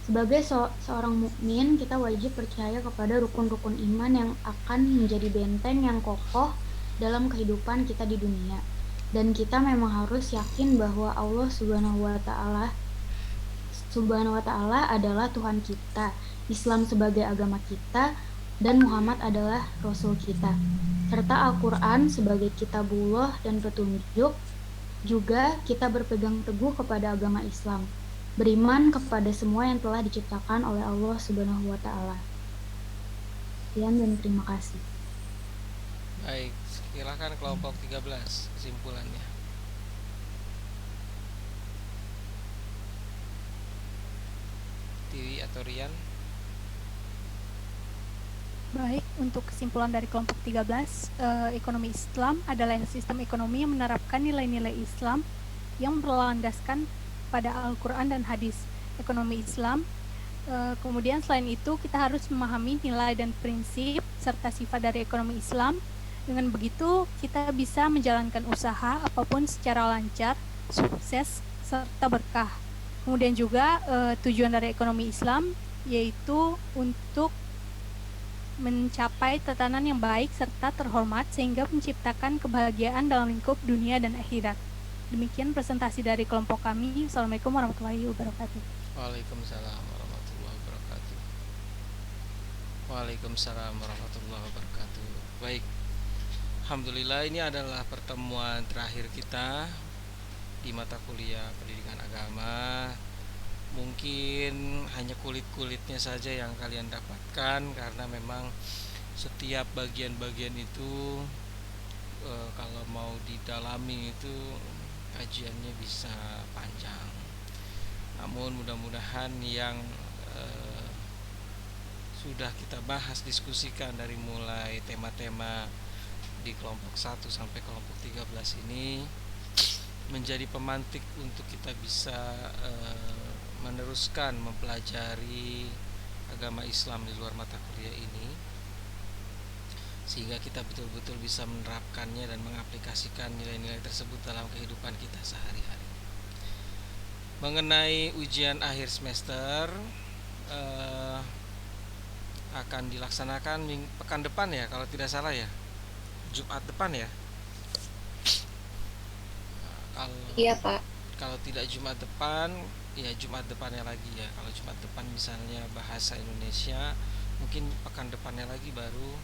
[SPEAKER 1] sebagai seorang mukmin, kita wajib percaya kepada rukun-rukun iman yang akan menjadi benteng yang kokoh dalam kehidupan kita di dunia. Dan kita memang harus yakin bahwa Allah Subhanahu wa Ta'ala adalah Tuhan kita, Islam sebagai agama kita, dan Muhammad adalah Rasul kita. Serta Al-Quran sebagai kitabullah dan petunjuk. Juga kita berpegang teguh kepada agama Islam, beriman kepada semua yang telah diciptakan oleh Allah Subhanahu wa Ta'ala. Sekian dan terima kasih.
[SPEAKER 3] Baik, silakan kelompok 13 kesimpulannya. Tiwi atau Rian?
[SPEAKER 6] Baik, untuk kesimpulan dari kelompok 13, ekonomi Islam adalah sistem ekonomi yang menerapkan nilai-nilai Islam yang berlandaskan pada Al-Quran dan hadis. Ekonomi Islam, kemudian selain itu kita harus memahami nilai dan prinsip serta sifat dari ekonomi Islam. Dengan begitu kita bisa menjalankan usaha apapun secara lancar, sukses, serta berkah. Kemudian juga tujuan dari ekonomi Islam yaitu untuk mencapai tatanan yang baik serta terhormat sehingga menciptakan kebahagiaan dalam lingkup dunia dan akhirat. Demikian presentasi dari kelompok kami. Assalamualaikum warahmatullahi wabarakatuh.
[SPEAKER 3] Waalaikumsalam warahmatullahi wabarakatuh. Waalaikumsalam warahmatullahi wabarakatuh. Baik, alhamdulillah ini adalah pertemuan terakhir kita di mata kuliah pendidikan agama. Mungkin hanya kulit-kulitnya saja yang kalian dapatkan, karena memang setiap bagian-bagian itu kalau mau didalami itu kajiannya bisa panjang. Namun mudah-mudahan yang sudah kita bahas, diskusikan dari mulai tema-tema di kelompok 1 sampai kelompok 13 ini menjadi pemantik untuk kita bisa meneruskan mempelajari agama Islam di luar mata kuliah ini, sehingga kita betul-betul bisa menerapkannya dan mengaplikasikan nilai-nilai tersebut dalam kehidupan kita sehari-hari. Mengenai ujian akhir semester akan dilaksanakan pekan depan ya, kalau tidak salah ya, Jumat depan ya.
[SPEAKER 8] Iya, Pak.
[SPEAKER 3] Kalau tidak Jumat depan, ya Jumat depannya lagi ya. Kalau Jumat depan misalnya bahasa Indonesia, mungkin pekan depannya lagi baru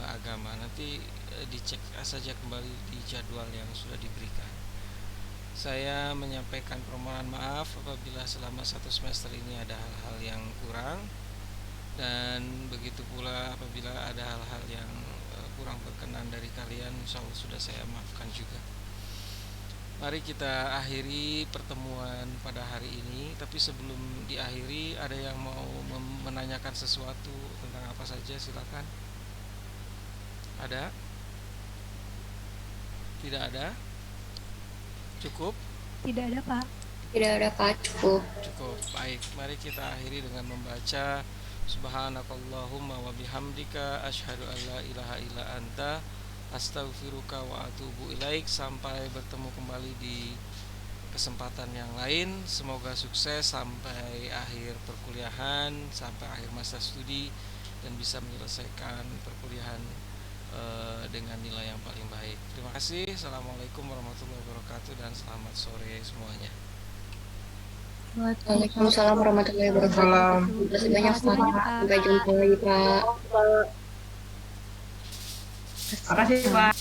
[SPEAKER 3] agama. Nanti dicek saja kembali di jadwal yang sudah diberikan. Saya menyampaikan permohonan maaf apabila selama 1 semester ini ada hal-hal yang kurang, dan begitu pula apabila ada hal-hal yang kurang berkenan dari kalian, insya Allah sudah saya maafkan juga. Mari kita akhiri pertemuan pada hari ini. Tapi sebelum diakhiri, ada yang mau menanyakan sesuatu tentang apa saja, silakan. Ada? Tidak ada? Cukup?
[SPEAKER 6] Tidak ada, Pak.
[SPEAKER 8] Tidak ada, Pak. Cukup.
[SPEAKER 3] Cukup. Baik, mari kita akhiri dengan membaca Subhanakallahumma wa bihamdika asyhadu an la ilaha illa anta astaghfiruka wa atubu ilaik. Sampai bertemu kembali di kesempatan yang lain. Semoga sukses sampai akhir perkuliahan, sampai akhir masa studi, dan bisa menyelesaikan perkuliahan dengan nilai yang paling baik. Terima kasih. Assalamualaikum warahmatullahi wabarakatuh dan selamat sore semuanya.
[SPEAKER 8] Waalaikumsalam warahmatullahi wabarakatuh. Terima kasih banyak, Pak. Sampai jumpa lagi, Pak.
[SPEAKER 5] Makasih, Pak.